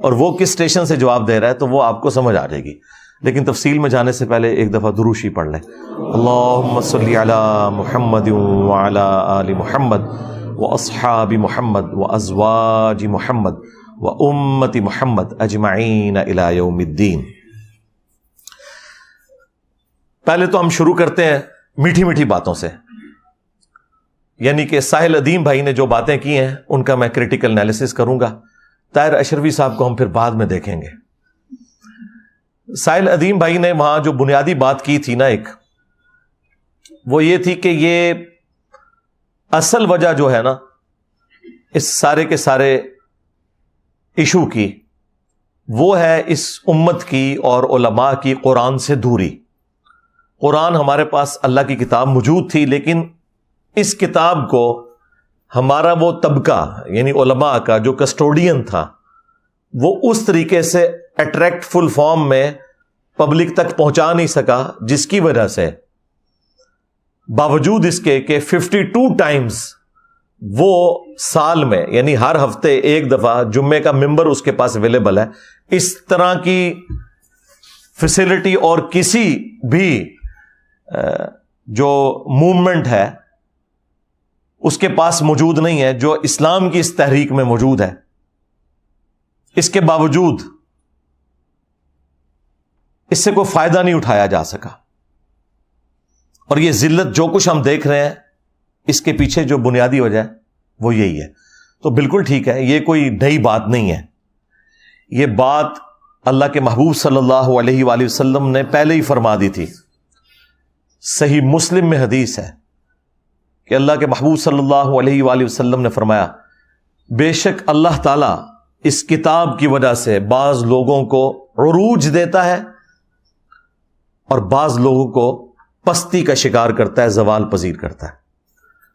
اور وہ کس اسٹیشن سے جواب دے رہا ہے, تو وہ آپ کو سمجھ آ جائے گی. لیکن تفصیل میں جانے سے پہلے ایک دفعہ دروشی پڑھ لیں. اللہم صلی علی محمد وعلی آل محمد واصحاب محمد وازواج محمد وامت محمد اجمعین الی یوم الدین. پہلے تو ہم شروع کرتے ہیں میٹھی میٹھی باتوں سے. یعنی کہ ساحل ادیم بھائی نے جو باتیں کی ہیں ان کا میں کریٹیکل انالیسس کروں گا. طاہر اشرفی صاحب کو ہم پھر بعد میں دیکھیں گے. ساحل ادیم بھائی نے وہاں جو بنیادی بات کی تھی نا ایک، وہ یہ تھی کہ یہ اصل وجہ جو ہے نا اس سارے کے سارے ایشو کی، وہ ہے اس امت کی اور علماء کی قرآن سے دوری. قرآن ہمارے پاس اللہ کی کتاب موجود تھی، لیکن اس کتاب کو ہمارا وہ طبقہ یعنی علماء کا جو کسٹوڈین تھا وہ اس طریقے سے اٹریکٹ فل فارم میں پبلک تک پہنچا نہیں سکا، جس کی وجہ سے باوجود اس کے کہ 52 ٹائمز وہ سال میں یعنی ہر ہفتے ایک دفعہ جمعے کا ممبر اس کے پاس اویلیبل ہے، اس طرح کی فیسلٹی اور کسی بھی جو موومنٹ ہے اس کے پاس موجود نہیں ہے جو اسلام کی اس تحریک میں موجود ہے. اس کے باوجود اس سے کوئی فائدہ نہیں اٹھایا جا سکا. اور یہ ذلت جو کچھ ہم دیکھ رہے ہیں اس کے پیچھے جو بنیادی وجہ ہے وہ یہی ہے. تو بالکل ٹھیک ہے، یہ کوئی نئی بات نہیں ہے. یہ بات اللہ کے محبوب صلی اللہ علیہ وآلہ وسلم نے پہلے ہی فرما دی تھی. صحیح مسلم میں حدیث ہے کہ اللہ کے محبوب صلی اللہ علیہ وآلہ وسلم نے فرمایا، بے شک اللہ تعالیٰ اس کتاب کی وجہ سے بعض لوگوں کو عروج دیتا ہے اور بعض لوگوں کو پستی کا شکار کرتا ہے، زوال پذیر کرتا ہے.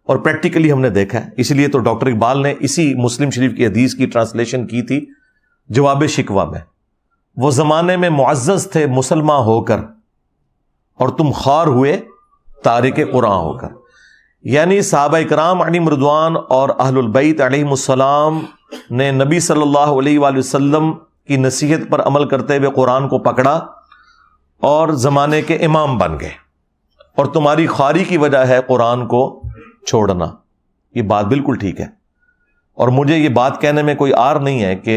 اور پریکٹیکلی ہم نے دیکھا ہے. اس لیے تو ڈاکٹر اقبال نے اسی مسلم شریف کی حدیث کی ٹرانسلیشن کی تھی جواب شکوہ میں، وہ زمانے میں معزز تھے مسلمان ہو کر اور تم خوار ہوئے تارک قرآن ہو کر. یعنی صحابہ اکرام علیہم رضوان اور اہل البیت علیہم السلام نے نبی صلی اللہ علیہ وآلہ وسلم کی نصیحت پر عمل کرتے ہوئے قرآن کو پکڑا اور زمانے کے امام بن گئے، اور تمہاری خواری کی وجہ ہے قرآن کو چھوڑنا. یہ بات بالکل ٹھیک ہے، اور مجھے یہ بات کہنے میں کوئی عار نہیں ہے کہ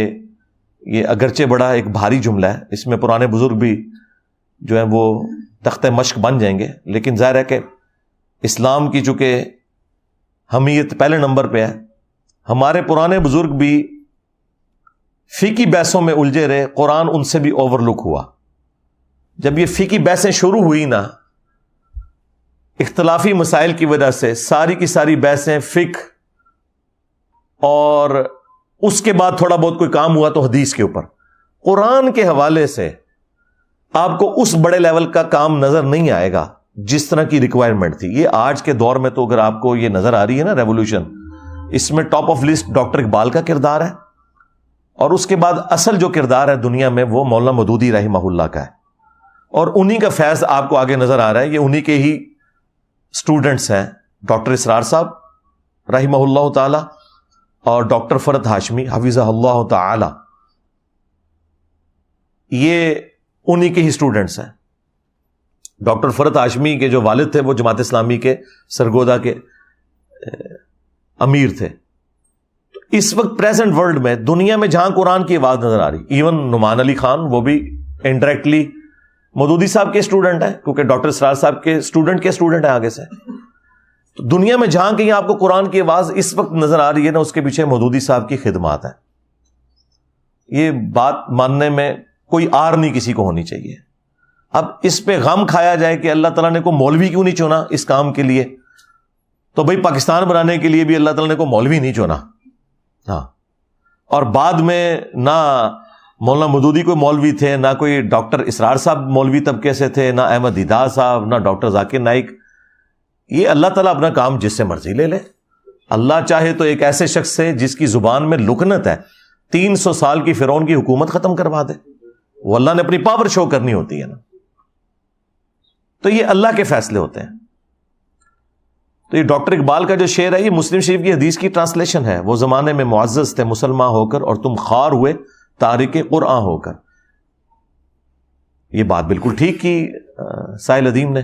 یہ اگرچہ بڑا ایک بھاری جملہ ہے، اس میں پرانے بزرگ بھی جو ہے وہ تخت مشق بن جائیں گے، لیکن ظاہر ہے کہ اسلام کی چونکہ حمیت پہلے نمبر پہ ہے. ہمارے پرانے بزرگ بھی فقہی بحثوں میں الجھے رہے، قرآن ان سے بھی اوور لک ہوا. جب یہ فقہی بحثیں شروع ہوئی نا اختلافی مسائل کی وجہ سے، ساری کی ساری بحثیں فقہ، اور اس کے بعد تھوڑا بہت کوئی کام ہوا تو حدیث کے اوپر. قرآن کے حوالے سے آپ کو اس بڑے لیول کا کام نظر نہیں آئے گا جس طرح کی ریکوائرمنٹ تھی. یہ آج کے دور میں تو اگر آپ کو یہ نظر آ رہی ہے نا ریولوشن، اس میں top of list doctor Iqbal کا کردار ہے، اور اس کے بعد اصل جو کردار ہے دنیا میں وہ مولانا مودودی رحمہ اللہ کا ہے. اور انہی کا فیض آپ کو آگے نظر آ رہا ہے. یہ انہی کے ہی اسٹوڈنٹس ہیں ڈاکٹر اسرار صاحب رحمہ اللہ تعالی اور ڈاکٹر فرد ہاشمی حفظہ اللہ تعالی. یہ انہی کے ہی اسٹوڈنٹس ہیں. ڈاکٹر فرد ہاشمی کے جو والد تھے وہ جماعت اسلامی کے سرگودا کے امیر تھے. اس وقت پریزنٹ ورلڈ میں دنیا میں جہاں قرآن کی آواز نظر آ رہی، ایون نعمان علی خان وہ بھی انڈائریکٹلی مودودی صاحب کے اسٹوڈنٹ ہیں، کیونکہ ڈاکٹر اسرار صاحب کے اسٹوڈنٹ ہیں آگے سے. تو دنیا میں جہاں کہیں آپ کو قرآن کی آواز اس وقت نظر آ رہی ہے نا، اس کے پیچھے مودودی صاحب کی خدمات ہیں. یہ بات ماننے میں کوئی آر نہیں کسی کو ہونی چاہیے. اب اس پہ غم کھایا جائے کہ اللہ تعالیٰ نے کو مولوی کیوں نہیں چنا اس کام کے لیے، تو بھائی پاکستان بنانے کے لیے بھی اللہ تعالیٰ نے کو مولوی نہیں چنا. ہاں، اور بعد میں نہ مولانا مودودی کوئی مولوی تھے، نہ کوئی ڈاکٹر اسرار صاحب مولوی طبقے سے تھے، نہ احمد دیدار صاحب، نہ ڈاکٹر ذاکر نائک. یہ اللہ تعالیٰ اپنا کام جس سے مرضی لے لے. اللہ چاہے تو ایک ایسے شخص سے جس کی زبان میں لکنت ہے 300 سال کی فرعون کی حکومت ختم کروا دے. وہ اللہ نے اپنی پاور شو کرنی ہوتی ہے نا. تو یہ اللہ کے فیصلے ہوتے ہیں. تو یہ ڈاکٹر اقبال کا جو شعر ہے یہ مسلم شریف کی حدیث کی ٹرانسلیشن ہے. وہ زمانے میں معزز تھے مسلمان ہو کر اور تم خوار ہوئے تارک قرآن ہو کر. یہ بات بالکل ٹھیک کی ساحل ادیم نے.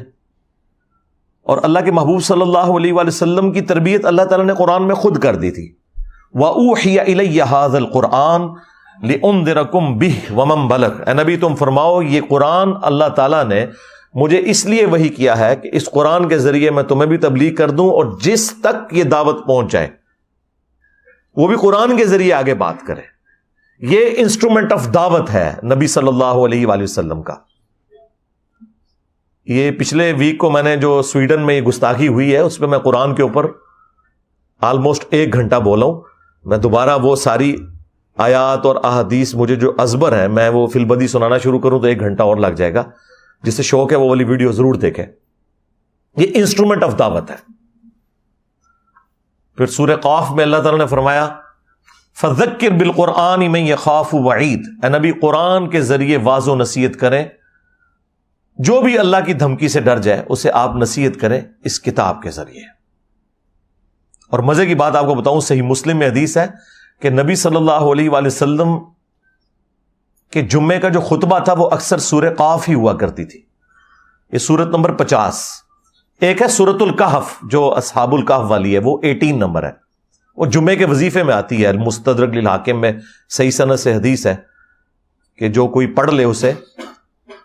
اور اللہ کے محبوب صلی اللہ علیہ وآلہ وسلم کی تربیت اللہ تعالیٰ نے قرآن میں خود کر دی تھی. وَأُوحِيَ إِلَيَّ هَذَا الْقُرْآنُ لِأُنذِرَكُمْ بِهِ وَمَنْ بَلَغَ. اے نبی تم فرماؤ یہ قرآن اللہ تعالیٰ نے مجھے اس لیے وحی کیا ہے کہ اس قرآن کے ذریعے میں تمہیں بھی تبلیغ کر دوں اور جس تک یہ دعوت پہنچ جائے وہ بھی قرآن کے ذریعے آگے بات کرے. یہ انسٹرومنٹ آف دعوت ہے نبی صلی اللہ علیہ وآلہ وسلم کا. یہ پچھلے ویک کو میں نے جو سویڈن میں یہ گستاخی ہوئی ہے اس پہ میں قرآن کے اوپر آلموسٹ 1 گھنٹہ بولا ہوں. میں دوبارہ وہ ساری آیات اور احادیث مجھے جو ازبر ہیں میں وہ فی البدی سنانا شروع کروں تو 1 گھنٹہ اور لگ جائے گا. جسے شوق ہے وہ والی ویڈیو ضرور دیکھیں. یہ انسٹرومنٹ آف دعوت ہے. پھر سورہ قاف میں اللہ تعالیٰ نے فرمایا فذکر بالقرآن من یخاف وعید. اے نبی قرآن کے ذریعے واعظ و نصیحت کریں, جو بھی اللہ کی دھمکی سے ڈر جائے اسے آپ نصیحت کریں اس کتاب کے ذریعے. اور مزے کی بات آپ کو بتاؤں, صحیح مسلم میں حدیث ہے کہ نبی صلی اللہ علیہ وآلہ وسلم کہ جمعے کا جو خطبہ تھا وہ اکثر سورہ قاف ہی ہوا کرتی تھی. یہ سورت نمبر 50. ایک ہے سورت الکہف جو اصحاب الکہف والی ہے, وہ 18 نمبر ہے. وہ جمعے کے وظیفے میں آتی ہے. المستدرک للحاکم میں صحیح سند سے حدیث ہے کہ جو کوئی پڑھ لے اسے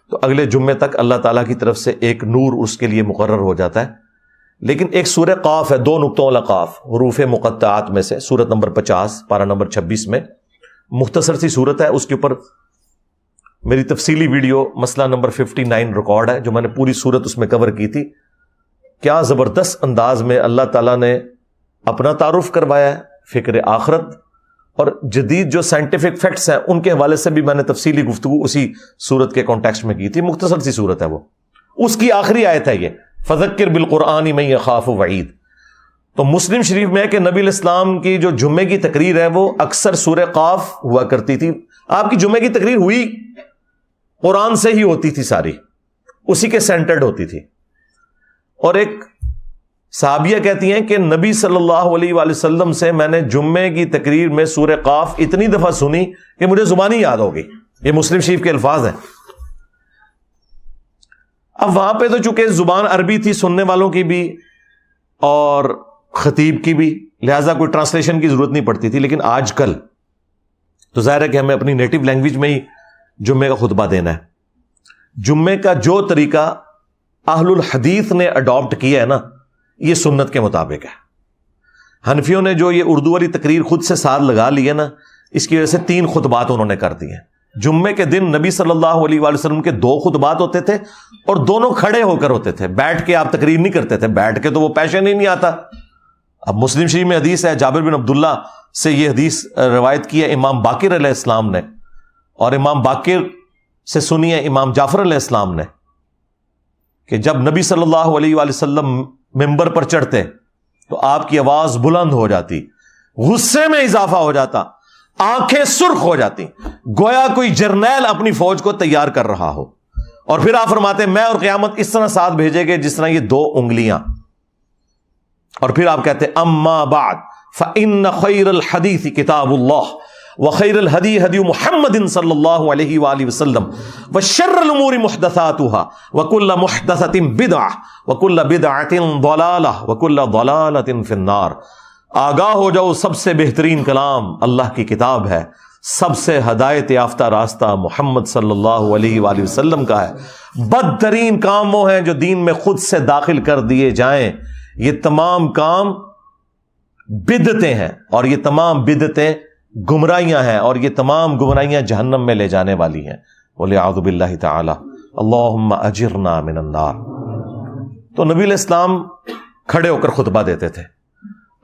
تو اگلے جمعے تک اللہ تعالیٰ کی طرف سے ایک نور اس کے لیے مقرر ہو جاتا ہے. لیکن ایک سورہ قاف ہے, 2 نقطوں والا قاف, حروف مقطعات میں سے, سورت نمبر 50 پارہ نمبر 26 میں. مختصر سی سورت ہے. اس کے اوپر میری تفصیلی ویڈیو مسئلہ نمبر 59 ریکارڈ ہے جو میں نے پوری سورت اس میں کور کی تھی. کیا زبردست انداز میں اللہ تعالیٰ نے اپنا تعارف کروایا ہے, فکر آخرت اور جدید جو سائنٹیفک فیکٹس ہیں ان کے حوالے سے بھی میں نے تفصیلی گفتگو اسی سورت کے کانٹیکسٹ میں کی تھی. مختصر سی سورت ہے وہ. اس کی آخری آیت ہے یہ فذکر بالقرآن من یخاف وعید. تو مسلم شریف میں ہے کہ نبی علیہ السلام کی جو جمعے کی تقریر ہے وہ اکثر سورہ قاف ہوا کرتی تھی. آپ کی جمعے کی تقریر ہوئی قرآن سے ہی ہوتی تھی, ساری اسی کے سینٹرڈ ہوتی تھی. اور ایک صحابیہ کہتی ہیں کہ نبی صلی اللہ علیہ وآلہ وسلم سے میں نے جمعے کی تقریر میں سورہ قاف اتنی دفعہ سنی کہ مجھے زبانی یاد ہو گئی. یہ مسلم شریف کے الفاظ ہیں. اب وہاں پہ تو چونکہ زبان عربی تھی سننے والوں کی بھی اور خطیب کی بھی, لہٰذا کوئی ٹرانسلیشن کی ضرورت نہیں پڑتی تھی. لیکن آج کل تو ظاہر ہے کہ ہمیں اپنی نیٹو لینگویج میں ہی جمعے کا خطبہ دینا ہے. جمعے کا جو طریقہ اہل الحدیث نے اڈاپٹ کیا ہے نا, یہ سنت کے مطابق ہے. حنفیوں نے جو یہ اردو والی تقریر خود سے ساتھ لگا لی ہے نا, اس کی وجہ سے 3 خطبات انہوں نے کر دی ہیں. جمعے کے دن نبی صلی اللہ علیہ وآلہ وسلم کے 2 خطبات ہوتے تھے اور دونوں کھڑے ہو کر ہوتے تھے. بیٹھ کے آپ تقریر نہیں کرتے تھے, بیٹھ کے تو وہ پیشن ہی نہیں آتا. اب مسلم شریف میں حدیث ہے, جابر بن عبداللہ سے یہ حدیث روایت کی ہے امام باقر علیہ السلام نے, اور امام باقر سے سنی ہے امام جعفر علیہ السلام نے, کہ جب نبی صلی اللہ علیہ وآلہ وسلم ممبر پر چڑھتے تو آپ کی آواز بلند ہو جاتی, غصے میں اضافہ ہو جاتا, آنکھیں سرخ ہو جاتی, گویا کوئی جرنیل اپنی فوج کو تیار کر رہا ہو. اور پھر آپ فرماتے میں اور قیامت اس طرح ساتھ بھیجے گے جس طرح یہ 2 انگلیاں. اور پھر آپ کہتے اما بعد فإن خیر الحدیث کتاب اللہ وخیر الہدی ہدی محمد صلی اللہ علیہ وآلہ وسلم وشر الامور محدثاتها وکل محدثۃ بدعہ وکل بدعۃ ضلالہ وکل ضلالۃ فی النار. آگاہ ہو جاؤ, سب سے بہترین کلام اللہ کی کتاب ہے, سب سے ہدایت یافتہ راستہ محمد صلی اللہ علیہ وآلہ وسلم کا ہے. بدترین کام وہ ہیں جو دین میں خود سے داخل کر دیے جائیں. یہ تمام کام بدعتیں ہیں اور یہ تمام بدعتیں گمراہیاں ہیں اور یہ تمام گمراہیاں جہنم میں لے جانے والی ہیں. وَلِعَوْذُ بِاللَّهِ تَعَالَى اللَّهُمَّ أَجِرْنَا مِنَ النَّارِ. تو نبی علیہ السلام کھڑے ہو کر خطبہ دیتے تھے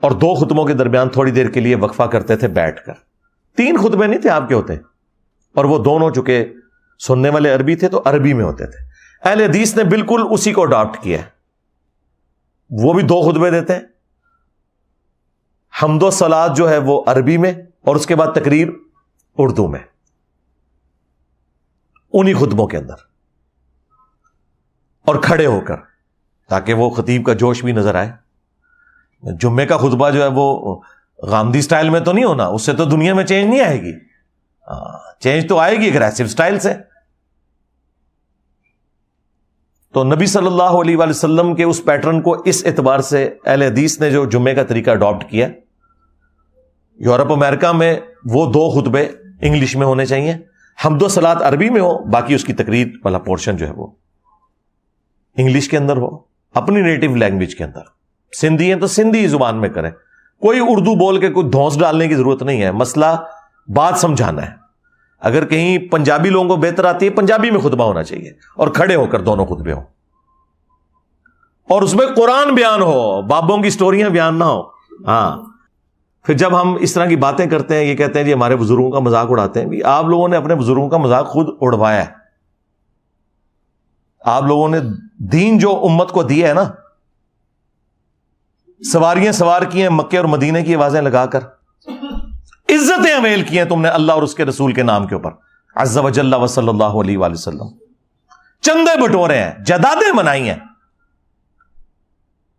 اور 2 خطبوں کے درمیان تھوڑی دیر کے لیے وقفہ کرتے تھے بیٹھ کر. 3 خطبے نہیں تھے آپ کے ہوتے, اور وہ دونوں چونکہ سننے والے عربی تھے تو عربی میں ہوتے تھے. اہل حدیث نے بالکل اسی کو اڈاپٹ کیا ہے. وہ بھی 2 خطبے دیتے ہیں, حمد و صلات جو ہے وہ عربی میں اور اس کے بعد تقریر اردو میں, انہی خطبوں کے اندر, اور کھڑے ہو کر, تاکہ وہ خطیب کا جوش بھی نظر آئے. جمعے کا خطبہ جو ہے وہ غامدی سٹائل میں تو نہیں ہونا, اس سے تو دنیا میں چینج نہیں آئے گی. چینج تو آئے گی اگریسو سٹائل سے. تو نبی صلی اللہ علیہ وآلہ وسلم کے اس پیٹرن کو اس اعتبار سے اہل حدیث نے جو جمعے کا طریقہ اڈاپٹ کیا. یورپ امریکہ میں وہ 2 خطبے انگلش میں ہونے چاہیے, حمد و صلات عربی میں ہو, باقی اس کی تقریر والا پورشن جو ہے وہ انگلش کے اندر ہو، اپنی نیٹو لینگویج کے اندر. سندھی ہیں تو سندھی زبان میں کریں، کوئی اردو بول کے کوئی دھونس ڈالنے کی ضرورت نہیں ہے. مسئلہ بات سمجھانا ہے. اگر کہیں پنجابی لوگوں کو بہتر آتی ہے، پنجابی میں خطبہ ہونا چاہیے اور کھڑے ہو کر دونوں خطبے ہوں، اور اس میں قرآن بیان ہو، بابوں کی سٹوریاں بیان نہ ہو. ہاں، پھر جب ہم اس طرح کی باتیں کرتے ہیں، یہ کہتے ہیں جی ہمارے بزرگوں کا مذاق اڑاتے ہیں، بھی آپ لوگوں نے اپنے بزرگوں کا مذاق خود اڑوایا ہے. آپ لوگوں نے دین جو امت کو دیا ہے نا، سواریاں سوار کی ہیں مکے اور مدینے کی آوازیں لگا کر، عزتیں اویل کی ہیں تم نے اللہ اور اس کے رسول کے نام کے اوپر، عز و جل و صلی اللہ علیہ وآلہ وسلم. چندے بٹورے ہیں، جدادیں منائی ہیں،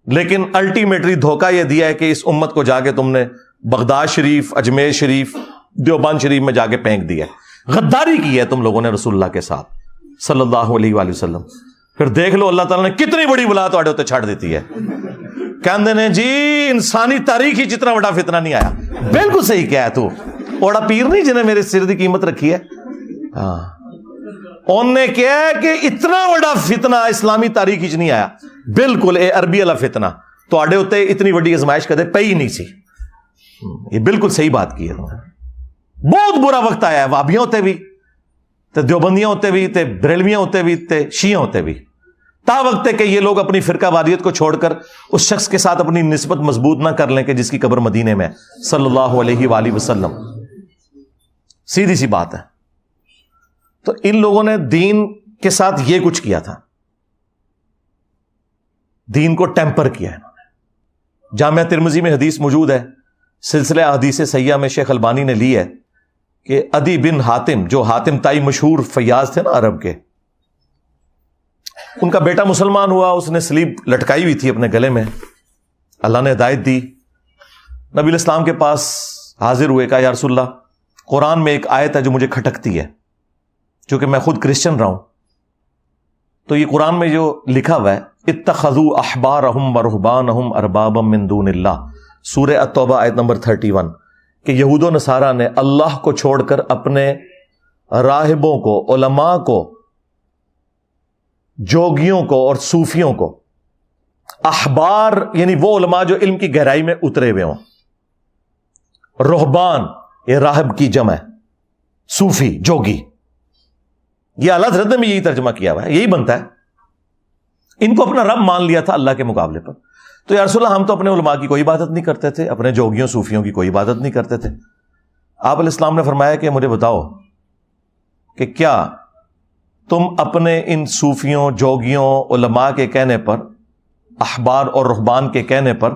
لیکن الٹیمیٹلی دھوکہ یہ دیا ہے کہ اس امت کو جا کے تم نے بغداد شریف، اجمیر شریف، دیوبند شریف میں جا کے پھینک دیا. غداری کی ہے تم لوگوں نے رسول اللہ کے ساتھ صلی اللہ علیہ وآلہ وسلم. پھر دیکھ لو اللہ تعالیٰ نے کتنی بڑی بلا تھوڑے ہوتے چھڑ دیتی ہے. کہندے نے جی انسانی تاریخ ہی جتنا بڑا فتنہ نہیں آیا. بالکل صحیح کیا ہے تو، اوڑا پیر نہیں جنہیں میرے سر دی قیمت رکھی ہے. ہاں، انہوں نے کیا ہے کہ اتنا بڑا فتنہ اسلامی تاریخ ہی نہیں آیا. بالکل اے عربی والا فتنہ تواڈے ہوتے اتنی بڑی آزمائش کدے پئی نہیں سی. یہ بالکل صحیح بات کی ہے. بہت برا وقت آیا ہے، وہابیاں ہوتے بھی تے دیوبندیاں ہوتے بھی تے بریلویاں ہوتے بھی تے شیعہ ہوتے بھی. تا وقت ہے کہ یہ لوگ اپنی فرقہ واریت کو چھوڑ کر اس شخص کے ساتھ اپنی نسبت مضبوط نہ کر لیں کہ جس کی قبر مدینے میں صلی اللہ علیہ وآلہ وسلم. سیدھی سی بات ہے. تو ان لوگوں نے دین کے ساتھ یہ کچھ کیا تھا، دین کو ٹیمپر کیا ہے. جامعہ ترمذی میں حدیث موجود ہے، سلسلہ احادیث صحیحہ میں شیخ البانی نے لی ہے کہ عدی بن حاتم، جو حاتم تائی مشہور فیاض تھے نا عرب کے، ان کا بیٹا مسلمان ہوا، اس نے سلیب لٹکائی ہوئی تھی اپنے گلے میں. اللہ نے ہدایت دی، نبی الاسلام کے پاس حاضر ہوئے، کہا یا رسول اللہ قرآن میں ایک آیت ہے جو مجھے کھٹکتی ہے، چونکہ میں خود کرسچن رہا ہوں. تو یہ قرآن میں جو لکھا ہوا ہے اتخذوا احبارہم ورہبانہم اربابا من دون اللہ، سورہ التوبہ آیت نمبر 31، کہ یہود و نصارہ نے اللہ کو چھوڑ کر اپنے راہبوں کو، علماء کو، جوگیوں کو اور صوفیوں کو، احبار یعنی وہ علماء جو علم کی گہرائی میں اترے ہوئے ہوں، رہبان یہ راہب کی جمع ہے، صوفی جوگی، یہ اعلیٰ حضرت نے بھی یہی ترجمہ کیا ہوا ہے، یہی بنتا ہے. ان کو اپنا رب مان لیا تھا اللہ کے مقابلے پر. تو یا رسول اللہ ہم تو اپنے علماء کی کوئی عبادت نہیں کرتے تھے، اپنے جوگیوں صوفیوں کی کوئی عبادت نہیں کرتے تھے. آپ علیہ السلام نے فرمایا کہ مجھے بتاؤ کہ کیا تم اپنے ان صوفیوں، جوگیوں، علماء کے کہنے پر، احبار اور رہبان کے کہنے پر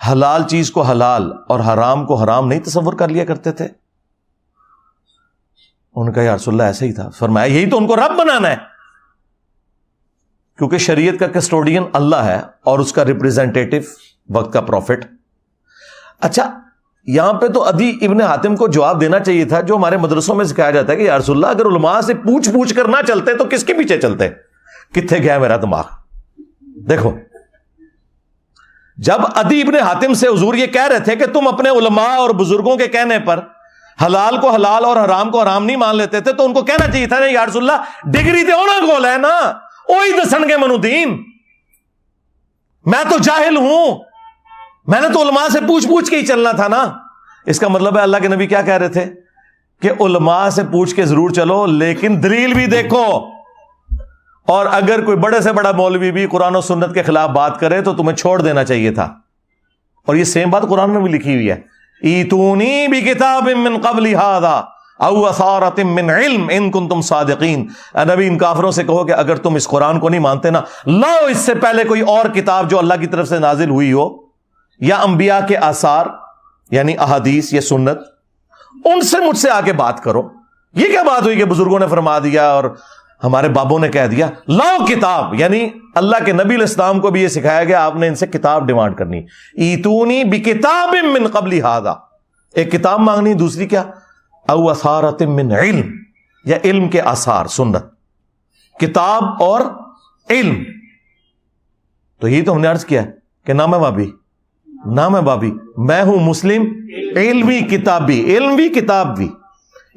حلال چیز کو حلال اور حرام کو حرام نہیں تصور کر لیا کرتے تھے؟ ان کا یا رسول اللہ ایسے ہی تھا. فرمایا یہی تو ان کو رب بنانا ہے، کیونکہ شریعت کا کسٹوڈین اللہ ہے اور اس کا ریپریزنٹیٹو وقت کا پروفٹ. اچھا یہاں پہ تو عدی ابن حاتم کو جواب دینا چاہیے تھا، جو ہمارے مدرسوں میں سکھایا جاتا ہے کہ یا رسول اللہ اگر علماء سے پوچھ کر نہ چلتے تو کس کے پیچھے چلتے؟ کتنے گیا میرا دماغ. دیکھو جب عدی ابن حاتم سے حضور یہ کہہ رہے تھے کہ تم اپنے علماء اور بزرگوں کے کہنے پر حلال کو حلال اور حرام کو حرام نہیں مان لیتے تھے، تو ان کو کہنا چاہیے تھا یا رسول اللہ ڈگری تے ہونا گول ہے نا، وہی دسن گے منو دین، میں تو جاہل ہوں، میں نے تو علماء سے پوچھ کے ہی چلنا تھا نا. اس کا مطلب ہے اللہ کے نبی کیا کہہ رہے تھے کہ علماء سے پوچھ کے ضرور چلو لیکن دلیل بھی دیکھو، اور اگر کوئی بڑے سے بڑا مولوی بھی قرآن و سنت کے خلاف بات کرے تو تمہیں چھوڑ دینا چاہیے تھا. اور یہ سیم بات قرآن میں بھی لکھی ہوئی ہے، ایتونی بکتاب من قبل ھذا او اثارۃ من علم ان کنتم صادقین. نبی ان کافروں سے کہو کہ اگر تم اس قرآن کو نہیں مانتے نا، لاؤ اس سے پہلے کوئی اور کتاب جو اللہ کی طرف سے نازل ہوئی ہو، یا انبیاء کے آثار یعنی احادیث یا سنت، ان سے مجھ سے آ کے بات کرو. یہ کیا بات ہوئی کہ بزرگوں نے فرما دیا اور ہمارے بابوں نے کہہ دیا؟ لاؤ کتاب، یعنی اللہ کے نبی علیہ السلام کو بھی یہ سکھایا گیا آپ نے ان سے کتاب ڈیمانڈ کرنی. ایتونی بکتاب من قبل ھذا، ایک کتاب مانگنی، دوسری کیا؟ او اثارۃ من علم، یا علم کے آثار، سنت، کتاب اور علم. تو یہی تو ہم نے عرض کیا کہ نام ہے بابی، نام ہے بابی، میں ہوں مسلم علمی کتابی، علم بھی کتاب بھی.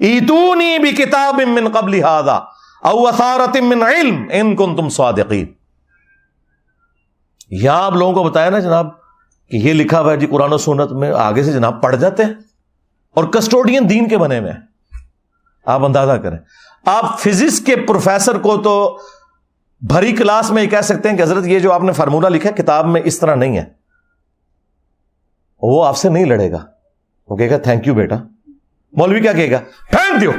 ایتونی بکتاب من قبل ھذا او اثارۃ من علم ان کنتم صادقین. یہاں آپ لوگوں کو بتایا نا جناب کہ یہ لکھا ہوا ہے جی قرآن و سنت میں، آگے سے جناب پڑھ جاتے ہیں اور کسٹوڈین دین کے بنے ہوئے ہیں. آپ اندازہ کریں، آپ فزکس کے پروفیسر کو تو بھری کلاس میں یہ کہہ سکتے ہیں کہ حضرت یہ جو آپ نے فارمولہ لکھا ہے کتاب میں اس طرح نہیں ہے، وہ آپ سے نہیں لڑے گا، وہ کہے گا تھینک یو بیٹا. مولوی کیا کہے گا؟ Thank you.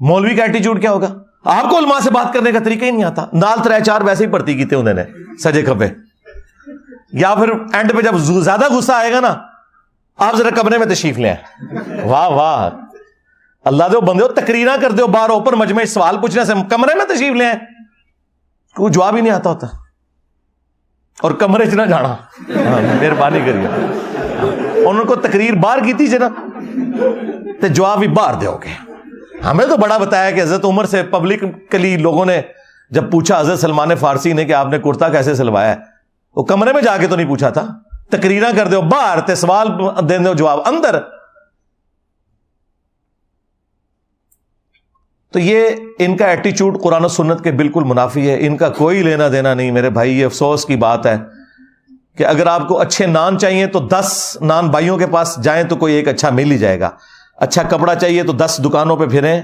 مولوی کا ایٹیچیوڈ کیا ہوگا؟ آپ کو علماء سے بات کرنے کا طریقہ ہی نہیں آتا، نال ترے چار ویسے ہی پڑتی کیتے انہوں نے سجے کھبے. یا پھر اینڈ پہ جب زیادہ غصہ آئے گا نا، آپ ذرا کمرے میں تشریف لیں. واہ واہ، اللہ دے بندے ہو، تقریراں کر دو باہر اوپر مجمع، سوال پوچھنے سے کمرے میں تشریف لیں، کوئی جواب ہی نہیں آتا ہوتا. اور کمرے چ نہ جانا، مہربانی کریے. انہوں کو تقریر باہر کی تھی جنا تے جواب بھی باہر دو گے. ہمیں تو بڑا بتایا کہ حضرت عمر سے پبلکلی لوگوں نے جب پوچھا حضرت سلمان فارسی نے کہ آپ نے کرتا کیسے سلوایا ہے، وہ کمرے میں جا کے تو نہیں پوچھا تھا، تقریراں کر دو باہر تے سوال دے دو جواب اندر. تو یہ ان کا ایٹیچیوڈ قرآن و سنت کے بالکل منافی ہے، ان کا کوئی لینا دینا نہیں میرے بھائی. یہ افسوس کی بات ہے کہ اگر آپ کو اچھے نان چاہیے تو 10 نان بھائیوں کے پاس جائیں تو کوئی ایک اچھا مل ہی جائے گا. اچھا کپڑا چاہیے تو 10 دکانوں پہ پھریں،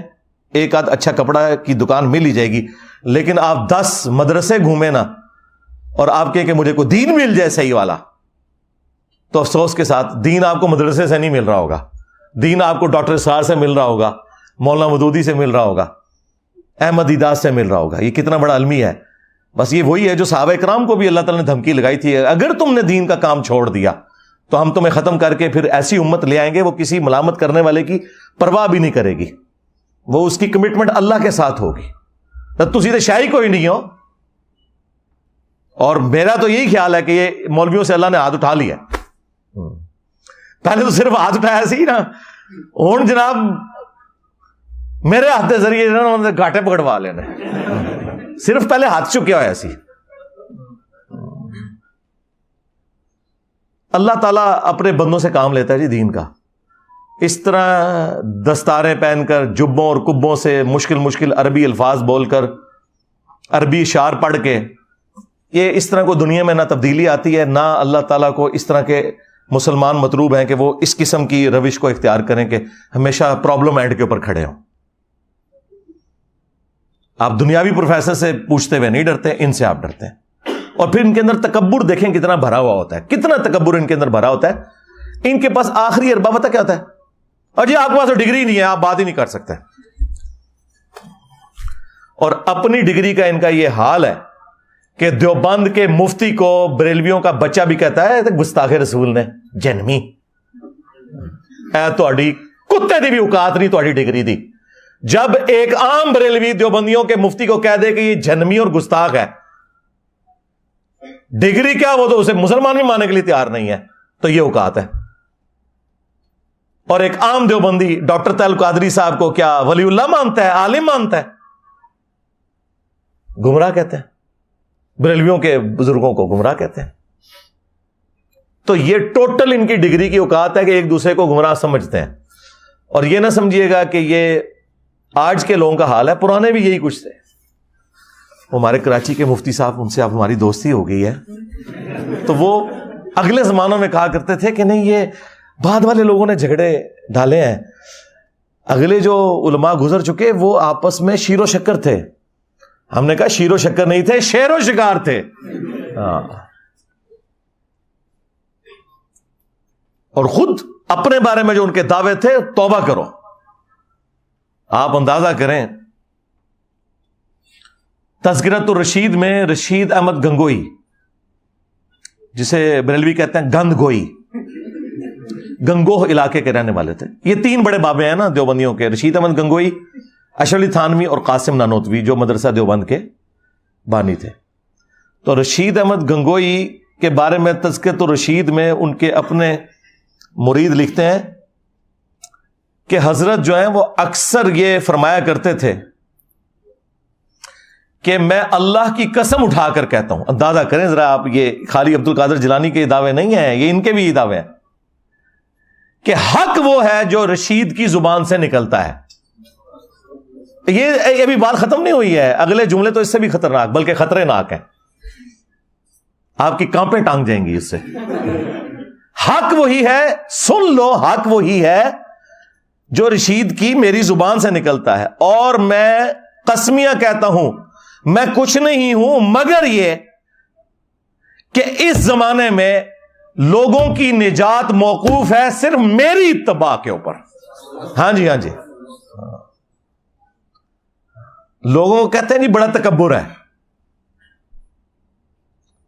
ایک آدھ اچھا کپڑا کی دکان مل ہی جائے گی. لیکن آپ 10 مدرسے گھومیں نا اور آپ کہیں کہ مجھے کوئی دین مل جائے صحیح والا، تو افسوس کے ساتھ دین آپ کو مدرسے سے نہیں مل رہا ہوگا، دین آپ کو ڈاکٹر اسرار سے مل رہا ہوگا، مولانا مودودی سے مل رہا ہوگا، احمد دیداس سے مل رہا ہوگا. یہ کتنا بڑا علمی ہے. بس یہ وہی ہے جو صحابہ کرام کو بھی اللہ تعالیٰ نے دھمکی لگائی تھی، اگر تم نے دین کا کام چھوڑ دیا تو ہم تمہیں ختم کر کے پھر ایسی امت لے آئیں گے وہ کسی ملامت کرنے والے کی پرواہ بھی نہیں کرے گی، وہ اس کی کمٹمنٹ اللہ کے ساتھ ہوگی. تو سیدھے شاہی کوئی نہیں ہو. اور میرا تو یہی خیال ہے کہ یہ مولویوں سے اللہ نے ہاتھ اٹھا لیا. پہلے تو صرف ہاتھ اٹھایا سی نا، ہوں جناب میرے ہاتھ کے ذریعے گھاٹے پکڑوا لینا. صرف پہلے ہاتھ چکیا ہوا سی. اللہ تعالیٰ اپنے بندوں سے کام لیتا ہے جی دین کا. اس طرح دستاریں پہن کر، جبوں اور کبوں سے مشکل مشکل عربی الفاظ بول کر، عربی اشعار پڑھ کے، یہ اس طرح کو دنیا میں نہ تبدیلی آتی ہے، نہ اللہ تعالیٰ کو اس طرح کے مسلمان مطلوب ہیں کہ وہ اس قسم کی روش کو اختیار کریں کہ ہمیشہ پرابلم اینڈ کے اوپر کھڑے ہوں. آپ دنیاوی پروفیسر سے پوچھتے ہوئے نہیں ڈرتے، ان سے آپ ڈرتے ہیں. اور پھر ان کے اندر تکبر دیکھیں کتنا بھرا ہوا ہوتا ہے، کتنا تکبر ان کے اندر بھرا ہوتا ہے. ان کے پاس آخری اربا پتہ کیا ہوتا ہے؟ اور جی آپ کے پاس تو ڈگری نہیں ہے، آپ بات ہی نہیں کر سکتے. اور اپنی ڈگری کا ان کا یہ حال ہے کہ دیوبند کے مفتی کو بریلویوں کا بچہ بھی کہتا ہے گستاخ رسول نے جنمی. اے تہاڈی کتے دی بھی اوقات نہیں تہاڈی ڈگری دی. جب ایک عام بریلوی دیوبندیوں کے مفتی کو کہہ دے کہ یہ جنمی اور گستاخ ہے، ڈگری کیا وہ تو اسے مسلمان بھی ماننے کے لیے تیار نہیں ہے، تو یہ اوقات ہے. اور ایک عام دیوبندی ڈاکٹر طاہر القادری صاحب کو کیا ولی اللہ مانتا ہے، عالم مانتا ہے؟ گمراہ کہتے ہیں. بریلویوں کے بزرگوں کو گمراہ کہتے ہیں. تو یہ ٹوٹل ان کی ڈگری کی اوقات ہے کہ ایک دوسرے کو گمراہ سمجھتے ہیں. اور یہ نہ سمجھیے گا کہ یہ آج کے لوگوں کا حال ہے، پرانے بھی یہی کچھ تھے. ہمارے کراچی کے مفتی صاحب، ان سے اب ہماری دوستی ہو گئی ہے، تو وہ اگلے زمانوں میں کہا کرتے تھے کہ نہیں یہ بعد والے لوگوں نے جھگڑے ڈالے ہیں، اگلے جو علماء گزر چکے وہ آپس میں شیر و شکر تھے. ہم نے کہا شیر و شکر نہیں تھے، شیر و شکار تھے. اور خود اپنے بارے میں جو ان کے دعوے تھے، توبہ کرو. آپ اندازہ کریں، تذکرۃ الرشید میں رشید احمد گنگوئی، جسے بریلوی کہتے ہیں گند گوئی، گنگوہ علاقے کے رہنے والے تھے. یہ 3 بڑے بابے ہیں نا دیوبندیوں کے، رشید احمد گنگوئی، اشرف علی تھانوی اور قاسم نانوتوی، جو مدرسہ دیوبند کے بانی تھے. تو رشید احمد گنگوئی کے بارے میں تذکرۃ الرشید میں ان کے اپنے مرید لکھتے ہیں کہ حضرت جو ہیں وہ اکثر یہ فرمایا کرتے تھے کہ میں اللہ کی قسم اٹھا کر کہتا ہوں. اندازہ کریں ذرا آپ، یہ خالی عبد القادر جیلانی کے دعوے نہیں ہیں، یہ ان کے بھی یہ دعوے ہیں کہ حق وہ ہے جو رشید کی زبان سے نکلتا ہے. یہ ابھی بات ختم نہیں ہوئی ہے، اگلے جملے تو اس سے بھی خطرناک بلکہ خطرے ناک ہیں. آپ کی کانپیں ٹانگ جائیں گی اس سے. حق وہی ہے, سن لو, حق وہی ہے جو رشید کی میری زبان سے نکلتا ہے, اور میں قسمیاں کہتا ہوں میں کچھ نہیں ہوں مگر یہ کہ اس زمانے میں لوگوں کی نجات موقوف ہے صرف میری اتباع کے اوپر. ہاں جی, ہاں جی, لوگوں کو کہتے ہیں جی بڑا تکبر ہے.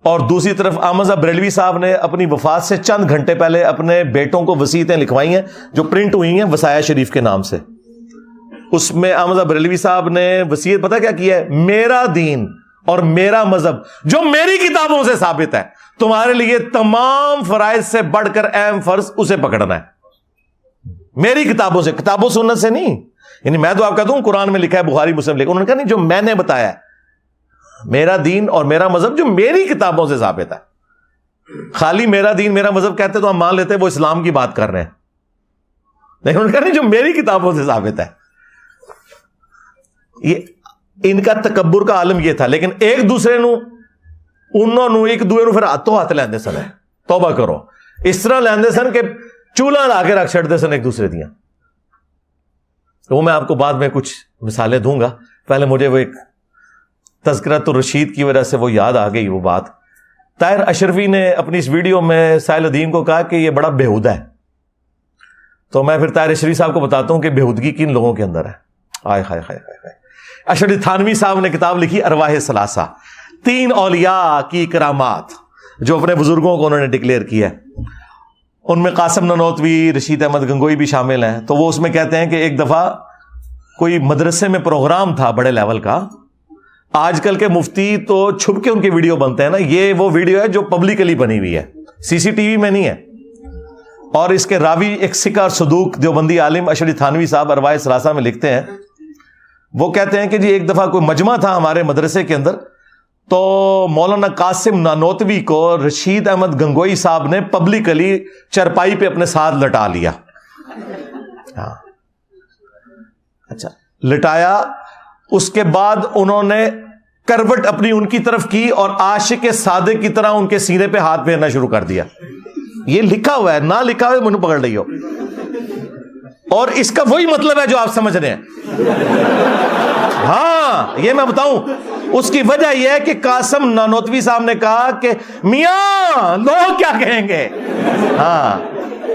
اور دوسری طرف احمد رضا بریلوی صاحب نے اپنی وفات سے چند گھنٹے پہلے اپنے بیٹوں کو وصیتیں لکھوائی ہیں جو پرنٹ ہوئی ہیں وصایا شریف کے نام سے. اس میں احمد رضا بریلوی صاحب نے وصیت پتہ کیا کی ہے؟ میرا دین اور میرا مذہب جو میری کتابوں سے ثابت ہے, تمہارے لیے تمام فرائض سے بڑھ کر اہم فرض اسے پکڑنا ہے. میری کتابوں سے, کتابوں سنت سے نہیں. یعنی میں تو آپ کہتا ہوں قرآن میں لکھا ہے, بخاری مسلم لکھا, انہوں نے کہا نہیں, جو میں نے بتایا ہے میرا دین اور میرا مذہب جو میری کتابوں سے ثابت ہے. خالی میرا دین میرا مذہب کہتے تو ہم مان لیتے وہ اسلام کی بات کر رہے ہیں, لیکن انہوں نے کہا نہیں, جو میری کتابوں سے ثابت ہے. یہ ان کا تکبر کا عالم یہ تھا. لیکن ایک دوسرے نو انہوں ایک دوسرے پھر ہاتھوں ہاتھ لیندے سن. توبہ کرو, اس طرح لیندے سن کہ چولہا لا کے رکھ چھڑتے سن ایک دوسرے دیاں. وہ میں آپ کو بعد میں کچھ مثالیں دوں گا. پہلے مجھے وہ ایک تذکرۃ الرشید کی وجہ سے وہ یاد آ گئی وہ بات. طاہر اشرفی نے اپنی اس ویڈیو میں ساحل الدین کو کہا کہ یہ بڑا بےہودہ ہے. تو میں پھر طاہر اشرفی صاحب کو بتاتا ہوں کہ بےہودگی کن لوگوں کے اندر ہے. آئے ہائے ہائے ہائے. اشرف تھانوی صاحب نے کتاب لکھی ارواح ثلاثہ, 3 اولیاء کی کرامات جو اپنے بزرگوں کو انہوں نے ڈکلیئر کیا ہے. ان میں قاسم نانوتوی, رشید احمد گنگوئی بھی شامل ہیں. تو وہ اس میں کہتے ہیں کہ ایک دفعہ کوئی مدرسے میں پروگرام تھا بڑے لیول کا. آج کل کے مفتی تو چھپ کے ان کے ویڈیو بنتے ہیں نا, یہ وہ ویڈیو ہے جو پبلکلی بنی ہوئی ہے, سی سی ٹی وی میں نہیں ہے. اور اس کے راوی ایک سکہ اور صدوق دیوبندی عالم اشرف تھانوی صاحب ارواح ثلاثہ میں لکھتے ہیں, وہ کہتے ہیں کہ جی ایک دفعہ کوئی مجمع تھا ہمارے مدرسے کے اندر, تو مولانا قاسم نانوتوی کو رشید احمد گنگوئی صاحب نے پبلکلی چرپائی پہ اپنے ساتھ لٹا لیا. ہاں اچھا, لٹایا. اس کے بعد انہوں نے کروٹ اپنی ان کی طرف کی اور عاشق صادق کی طرح ان کے سینے پہ ہاتھ پھیرنا شروع کر دیا. یہ لکھا ہوا ہے, نہ لکھا ہوا مجھے پکڑ رہی ہو. اور اس کا وہی مطلب ہے جو آپ سمجھ رہے ہیں. ہاں یہ میں بتاؤں, اس کی وجہ یہ ہے کہ قاسم نانوتوی صاحب نے کہا کہ میاں لوگ کیا کہیں گے. ہاں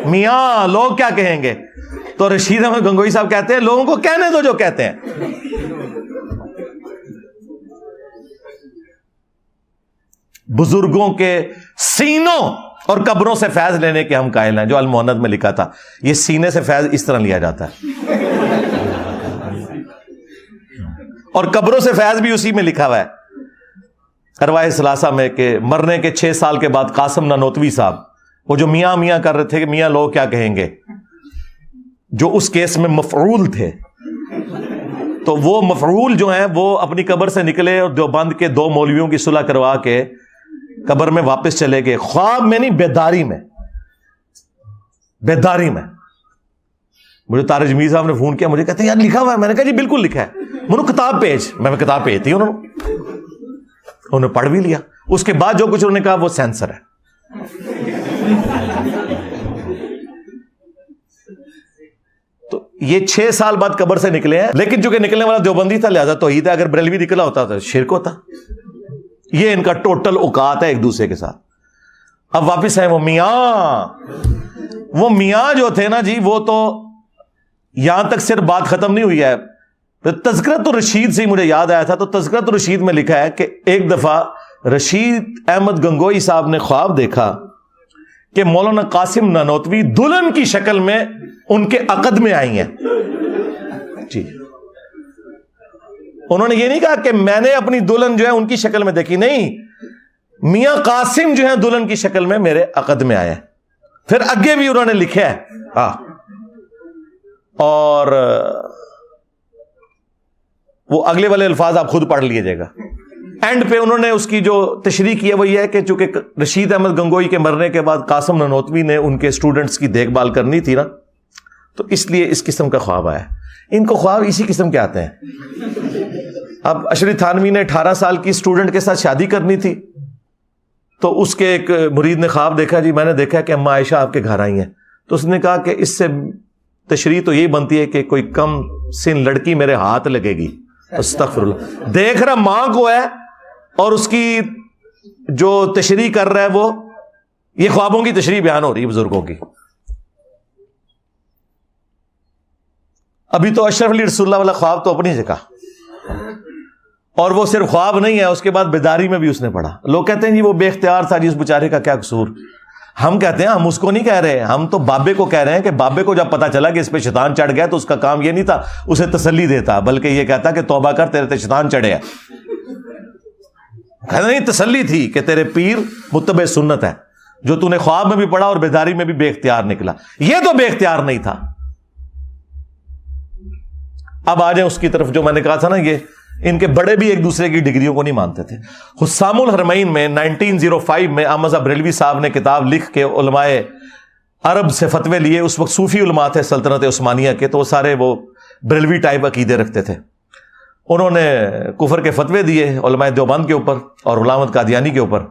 میاں لوگ کیا کہیں گے. تو رشید احمد گنگوئی صاحب کہتے ہیں لوگوں کو کہنے دو جو کہتے ہیں. بزرگوں کے سینوں اور قبروں سے فیض لینے کے ہم قائل ہیں, جو المعند میں لکھا تھا. یہ سینے سے فیض اس طرح لیا جاتا ہے, اور قبروں سے فیض بھی اسی میں لکھا ہوا ہے ارواح ثلاثہ میں, کہ مرنے کے 6 سال کے بعد قاسم نانوتوی صاحب وہ جو میاں میاں کر رہے تھے کہ میاں لوگ کیا کہیں گے, جو اس کیس میں مفعول تھے, تو وہ مفعول جو ہیں وہ اپنی قبر سے نکلے اور دیوبند کے 2 مولویوں کی صلح کروا کے قبر میں واپس چلے گئے. خواب میں نہیں, بیداری میں. بیداری میں مجھے طارق جمیل صاحب نے فون کیا, مجھے کہتے ہیں یار لکھا ہوا ہے. میں نے کہا جی بالکل لکھا ہے. انہوں نے کتاب بھیج, میں کتاب بھیج دی, انہوں نے پڑھ بھی لیا. اس کے بعد جو کچھ انہوں نے کہا وہ سینسر ہے. تو یہ 6 سال بعد قبر سے نکلے ہیں, لیکن چونکہ نکلنے والا دیوبندی تھا لہذا توحید ہے. اگر بریلوی نکلا ہوتا تو شرک ہوتا. یہ ان کا ٹوٹل اوقات ہے ایک دوسرے کے ساتھ. اب واپس ہے وہ میاں جو تھے نا جی, وہ تو یہاں تک صرف بات ختم نہیں ہوئی ہے. تذکرۃ الرشید سے مجھے یاد آیا تھا, تو تذکرۃ الرشید میں لکھا ہے کہ ایک دفعہ رشید احمد گنگوئی صاحب نے خواب دیکھا کہ مولانا قاسم نانوتوی دلہن کی شکل میں ان کے عقد میں آئی ہیں. جی انہوں نے یہ نہیں کہا کہ میں نے اپنی دلہن جو ہے ان کی شکل میں دیکھی, نہیں, میاں قاسم جو ہے دلہن کی شکل میں میرے عقد میں آئے. پھر آگے بھی انہوں نے لکھا ہے, اور وہ اگلے والے الفاظ آپ خود پڑھ لیجیے گا. اینڈ پہ انہوں نے اس کی جو تشریح کی ہے وہ یہ ہے کہ چونکہ رشید احمد گنگوئی کے مرنے کے بعد قاسم نانوتوی نے ان کے اسٹوڈنٹس کی دیکھ بھال کرنی تھی نا, تو اس لیے اس قسم کا خواب آیا. ان کو خواب اسی قسم کے آتے ہیں. اب اشرف تھانوی نے 18 سال کی اسٹوڈنٹ کے ساتھ شادی کرنی تھی, تو اس کے ایک مرید نے خواب دیکھا، جی میں نے دیکھا کہ اما عائشہ آپ کے گھر آئی ہیں. تو اس نے کہا کہ اس سے تشریح تو یہی بنتی ہے کہ کوئی کم سن لڑکی میرے ہاتھ لگے گی. استغفر اللہ. دیکھ رہا ماں کو ہے اور اس کی جو تشریح کر رہا ہے وہ یہ خوابوں کی تشریح بیان ہو رہی ہے بزرگوں کی. ابھی تو اشرف علی رسول اللہ والا خواب تو اپنی جگہ، اور وہ صرف خواب نہیں ہے، اس کے بعد بیداری میں بھی اس نے پڑھا. لوگ کہتے ہیں جی وہ بے اختیار تھا، جی اس بیچارے کا کیا قصور. ہم کہتے ہیں ہم اس کو نہیں کہہ رہے، ہم تو بابے کو کہہ رہے ہیں کہ بابے کو جب پتا چلا کہ اس پہ شیطان چڑھ گیا تو اس کا کام یہ نہیں تھا اسے تسلی دیتا، بلکہ یہ کہتا کہ توبہ کر، تیرے تے شیطان چڑھے ہے. کہتا نہیں، تسلی تھی کہ تیرے پیر متبع سنت ہے، جو تو نے خواب میں بھی پڑھا اور بیداری میں بھی بے اختیار نکلا. یہ تو بے اختیار نہیں تھا. اب آ جائیں اس کی طرف جو میں نے کہا تھا نا، یہ ان کے بڑے بھی ایک دوسرے کی ڈگریوں کو نہیں مانتے تھے. حسام الحرمین میں 1905 میں احمد رضا بریلوی صاحب نے کتاب لکھ کے علماء عرب سے فتوے لیے. اس وقت صوفی علماء تھے سلطنت عثمانیہ کے، تو وہ سارے وہ بریلوی ٹائپ عقیدے رکھتے تھے. انہوں نے کفر کے فتوے دیے علماء دیوبند کے اوپر اور غلام احمد قادیانی کے اوپر.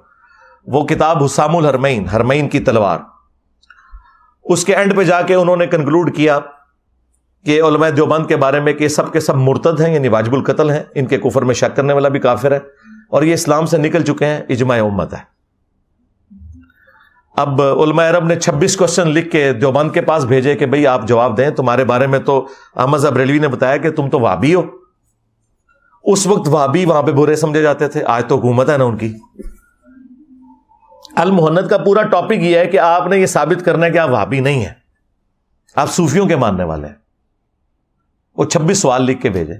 وہ کتاب حسام الحرمین، حرمین کی تلوار، اس کے اینڈ پہ جا کے انہوں نے کنکلوڈ کیا کہ علماء دیوبند کے بارے میں کہ سب کے سب مرتد ہیں، یعنی واجب القتل ہیں، ان کے کفر میں شک کرنے والا بھی کافر ہے، اور یہ اسلام سے نکل چکے ہیں، اجماع امت ہے. اب علماء عرب نے 26 کوسچن لکھ کے دیوبند کے پاس بھیجے کہ بھئی آپ جواب دیں، تمہارے بارے میں تو احمد رضا بریلوی نے بتایا کہ تم تو وہابی ہو. اس وقت وہابی وہاں پہ برے سمجھے جاتے تھے، آج تو حکومت ہے نا ان کی. المہند کا پورا ٹاپک یہ ہے کہ آپ نے یہ ثابت کرنا ہے کہ آپ وہابی نہیں ہیں، آپ صوفیوں کے ماننے والے ہیں. وہ 26 سوال لکھ کے بھیجے،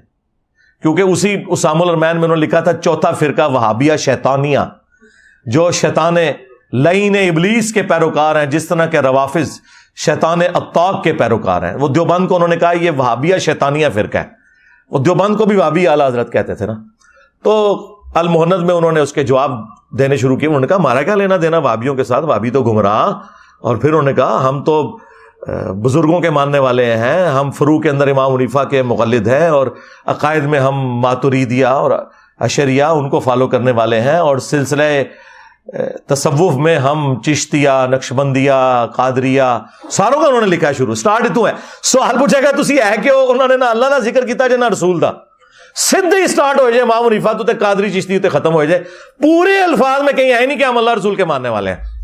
کیونکہ اسی اسام الحرمین میں انہوں نے لکھا تھا چوتھا فرقہ وہابیہ شیطانیہ، جو شیطان لعین ابلیس کے پیروکار ہیں، جس طرح کے روافظ شیطان اطاق کے پیروکار ہیں. وہ دیوبند کو انہوں نے کہا یہ وہابیہ شیطانیہ فرقہ ہے. وہ دیوبند کو بھی وہابی اعلی حضرت کہتے تھے نا. تو المہند میں انہوں نے اس کے جواب دینے شروع کیے. انہوں نے کہا ہمارا کیا لینا دینا وہابیوں کے ساتھ، وہابی تو گمراہ. اور پھر انہوں نے کہا ہم تو بزرگوں کے ماننے والے ہیں، ہم فروع کے اندر امام حنیفہ کے مقلد ہیں، اور عقائد میں ہم ماتریدیہ اور اشریہ ان کو فالو کرنے والے ہیں، اور سلسلہ تصوف میں ہم چشتیہ، نقشبندیہ، قادریہ، ساروں کا انہوں نے لکھا شروع. سٹارٹ تو ہے. سوال پوچھے گا تسی ہے کہ انہوں نے نہ اللہ کا ذکر کیتا جے نہ رسول دا. سیدھے ہی سٹارٹ ہو جائے امام حنیفہ تو تے قادری چشتی تے ختم ہو جائے. پورے الفاظ میں کہیں ہے نہیں کہ ہم اللہ رسول کے ماننے والے ہیں.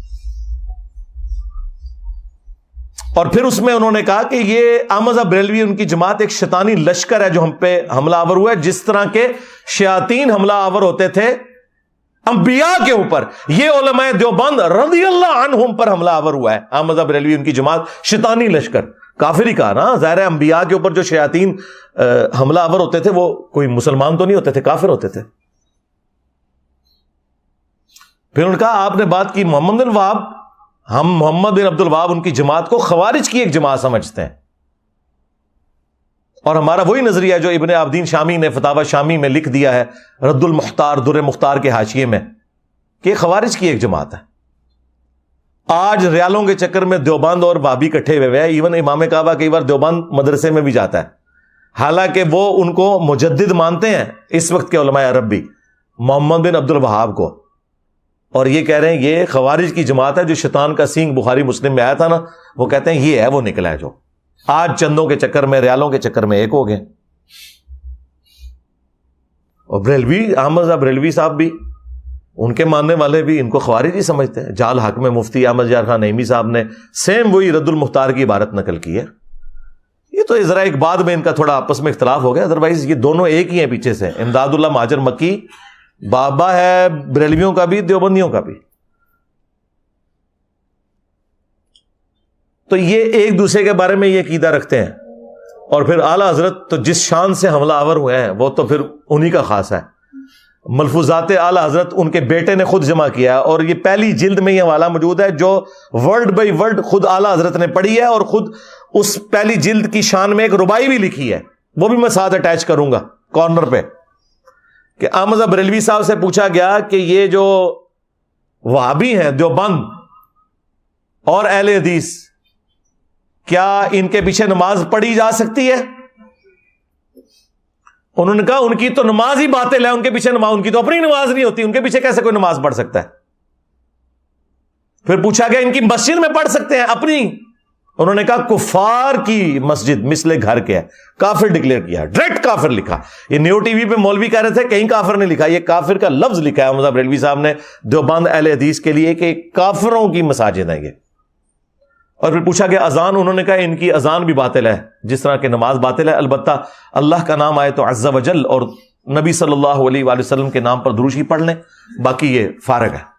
اور پھر اس میں انہوں نے کہا کہ یہ احمد رضا بریلوی ان کی جماعت ایک شیطانی لشکر ہے جو ہم پہ حملہ آور ہوا ہے، جس طرح کے شیاطین حملہ آور ہوتے تھے انبیاء کے اوپر. یہ علماء دیوبند رضی اللہ عنہم پر حملہ آور ہوا ہے. احمد رضا بریلوی ان کی جماعت شیطانی لشکر. کافر ہی کہا نا، ظاہر ہے انبیاء کے اوپر جو شیاطین حملہ آور ہوتے تھے وہ کوئی مسلمان تو نہیں ہوتے تھے، کافر ہوتے تھے. پھر انہوں نے کہا آپ نے بات کی محمد بن وہاب، ہم محمد بن عبد الوہاب ان کی جماعت کو خوارج کی ایک جماعت سمجھتے ہیں، اور ہمارا وہی نظریہ جو ابن عابدین شامی نے فتاوی شامی میں لکھ دیا ہے رد المختار در مختار کے حاشیے میں، کہ خوارج کی ایک جماعت ہے. آج ریالوں کے چکر میں دیوبند اور وہابی کٹھے ہوئے ہیں. ایون امام کعبہ کئی بار دیوبند مدرسے میں بھی جاتا ہے، حالانکہ وہ ان کو مجدد مانتے ہیں اس وقت کے علماء عرب بھی، محمد بن عبد الوہاب کو. اور یہ کہہ رہے ہیں یہ خوارج کی جماعت ہے جو شیطان کا سینگ بخاری مسلم میں آیا تھا نا، وہ کہتے ہیں یہ ہے وہ نکلا ہے جو آج چندوں کے چکر میں، ریالوں کے چکر میں ایک ہو گئے. اور بریلوی، احمد رضا بریلوی صاحب بھی، ان کے ماننے والے بھی ان کو خوارج ہی سمجھتے ہیں. جال حق میں مفتی احمد یار خان نعیمی صاحب نے سیم وہی رد المختار کی عبارت نقل کی ہے. یہ تو ذرا ایک بعد میں ان کا تھوڑا آپس میں اختلاف ہو گیا، ادروائز یہ دونوں ایک ہی ہیں پیچھے سے. امداد اللہ مہاجر مکی بابا ہے بریلویوں کا بھی دیوبندیوں کا بھی. تو یہ ایک دوسرے کے بارے میں یہ عقیدہ رکھتے ہیں. اور پھر اعلیٰ حضرت تو جس شان سے حملہ آور ہوئے ہیں وہ تو پھر انہی کا خاص ہے. ملفوظات اعلیٰ حضرت ان کے بیٹے نے خود جمع کیا، اور یہ پہلی جلد میں یہ حوالہ موجود ہے جو ورڈ بائی ورڈ خود اعلیٰ حضرت نے پڑھی ہے، اور خود اس پہلی جلد کی شان میں ایک ربائی بھی لکھی ہے، وہ بھی میں ساتھ اٹیچ کروں گا کارنر پہ. کہ احمد رضا بریلوی صاحب سے پوچھا گیا کہ یہ جو وہابی ہیں دیوبند اور اہل حدیث، کیا ان کے پیچھے نماز پڑھی جا سکتی ہے؟ انہوں نے کہا ان کی تو نماز ہی باطل ہے، ان کے پیچھے نماز، ان کی تو اپنی نماز نہیں ہوتی، ان کے پیچھے کیسے کوئی نماز پڑھ سکتا ہے؟ پھر پوچھا گیا ان کی مسجد میں پڑھ سکتے ہیں اپنی؟ انہوں نے کہا کفار کی مسجد مثل گھر کے ہے. کافر ڈکلیئر کیا, ڈائریکٹ کافر لکھا. یہ نیو ٹی وی پہ مولوی کہہ رہے تھے کہیں کافر نہیں لکھا, یہ کافر کا لفظ لکھا ہے احمد بریلوی صاحب نے دیوبند اہل حدیث کے لیے کہ کافروں کی مساجد ہیں یہ. اور پھر پوچھا گیا اذان, انہوں نے کہا ان کی اذان بھی باطل ہے جس طرح کہ نماز باطل ہے, البتہ اللہ کا نام آئے تو عز و جل اور نبی صلی اللہ علیہ وآلہ وسلم کے نام پر درود ہی پڑھ لیں, باقی یہ فارغ ہے.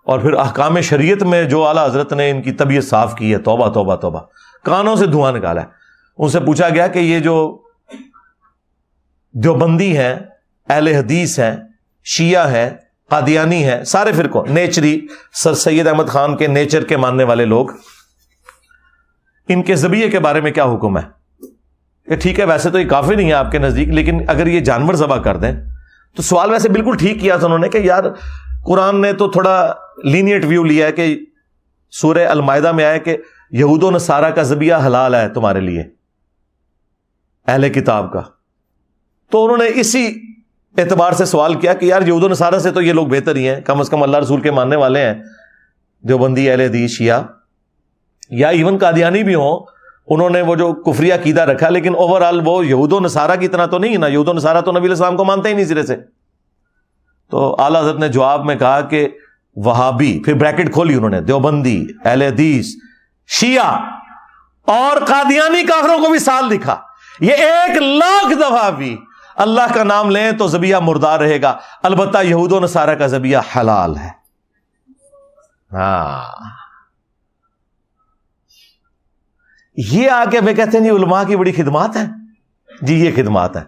اور پھر احکام شریعت میں جو اعلیٰ حضرت نے ان کی طبیعت صاف کی ہے, توبہ توبہ توبہ, کانوں سے دھواں نکالا ہے. ان سے پوچھا گیا کہ یہ جو دیوبندی ہیں, اہل حدیث ہیں, شیعہ ہیں, قادیانی ہیں, سارے فرقوں, نیچری سر سید احمد خان کے نیچر کے ماننے والے لوگ, ان کے ذبیحے کے بارے میں کیا حکم ہے؟ کہ ٹھیک ہے ویسے تو یہ کافی نہیں ہے آپ کے نزدیک, لیکن اگر یہ جانور ذبح کر دیں تو سوال ویسے بالکل ٹھیک کیا تھا انہوں نے کہ یار قرآن نے تو تھوڑا لینیٹ ویو لیا ہے کہ سورہ المائدہ میں آیا کہ یہود و نصارہ کا ذبیحہ حلال ہے تمہارے لیے, اہل کتاب کا. تو انہوں نے اسی اعتبار سے سوال کیا کہ یار یہود و نصارہ سے تو یہ لوگ بہتر ہی ہیں, کم از کم اللہ رسول کے ماننے والے ہیں, دیوبندی, اہل حدیث, شیعہ یا ایون قادیانی بھی ہوں, انہوں نے وہ جو کفری عقیدہ رکھا, لیکن اوور آل وہ یہود و نصارہ کی طرح تو نہیں ہے نا. یہود و نصارہ تو نبی علیہ السلام کو مانتے ہی نہیں سرے سے. تو اعلیٰ حضرت نے جواب میں کہا کہ وہابی, پھر بریکٹ کھولی انہوں نے, دیوبندی, اہل حدیث, شیعہ اور قادیانی کافروں کو بھی سال لکھا. یہ 1,00,000 دفعہ بھی اللہ کا نام لیں تو ذبیحہ مردار رہے گا, البتہ یہود و نصارہ کا ذبیحہ حلال ہے. ہاں, یہ آ کے میں کہتے ہیں جی علماء کی بڑی خدمات ہیں. جی یہ خدمات ہیں.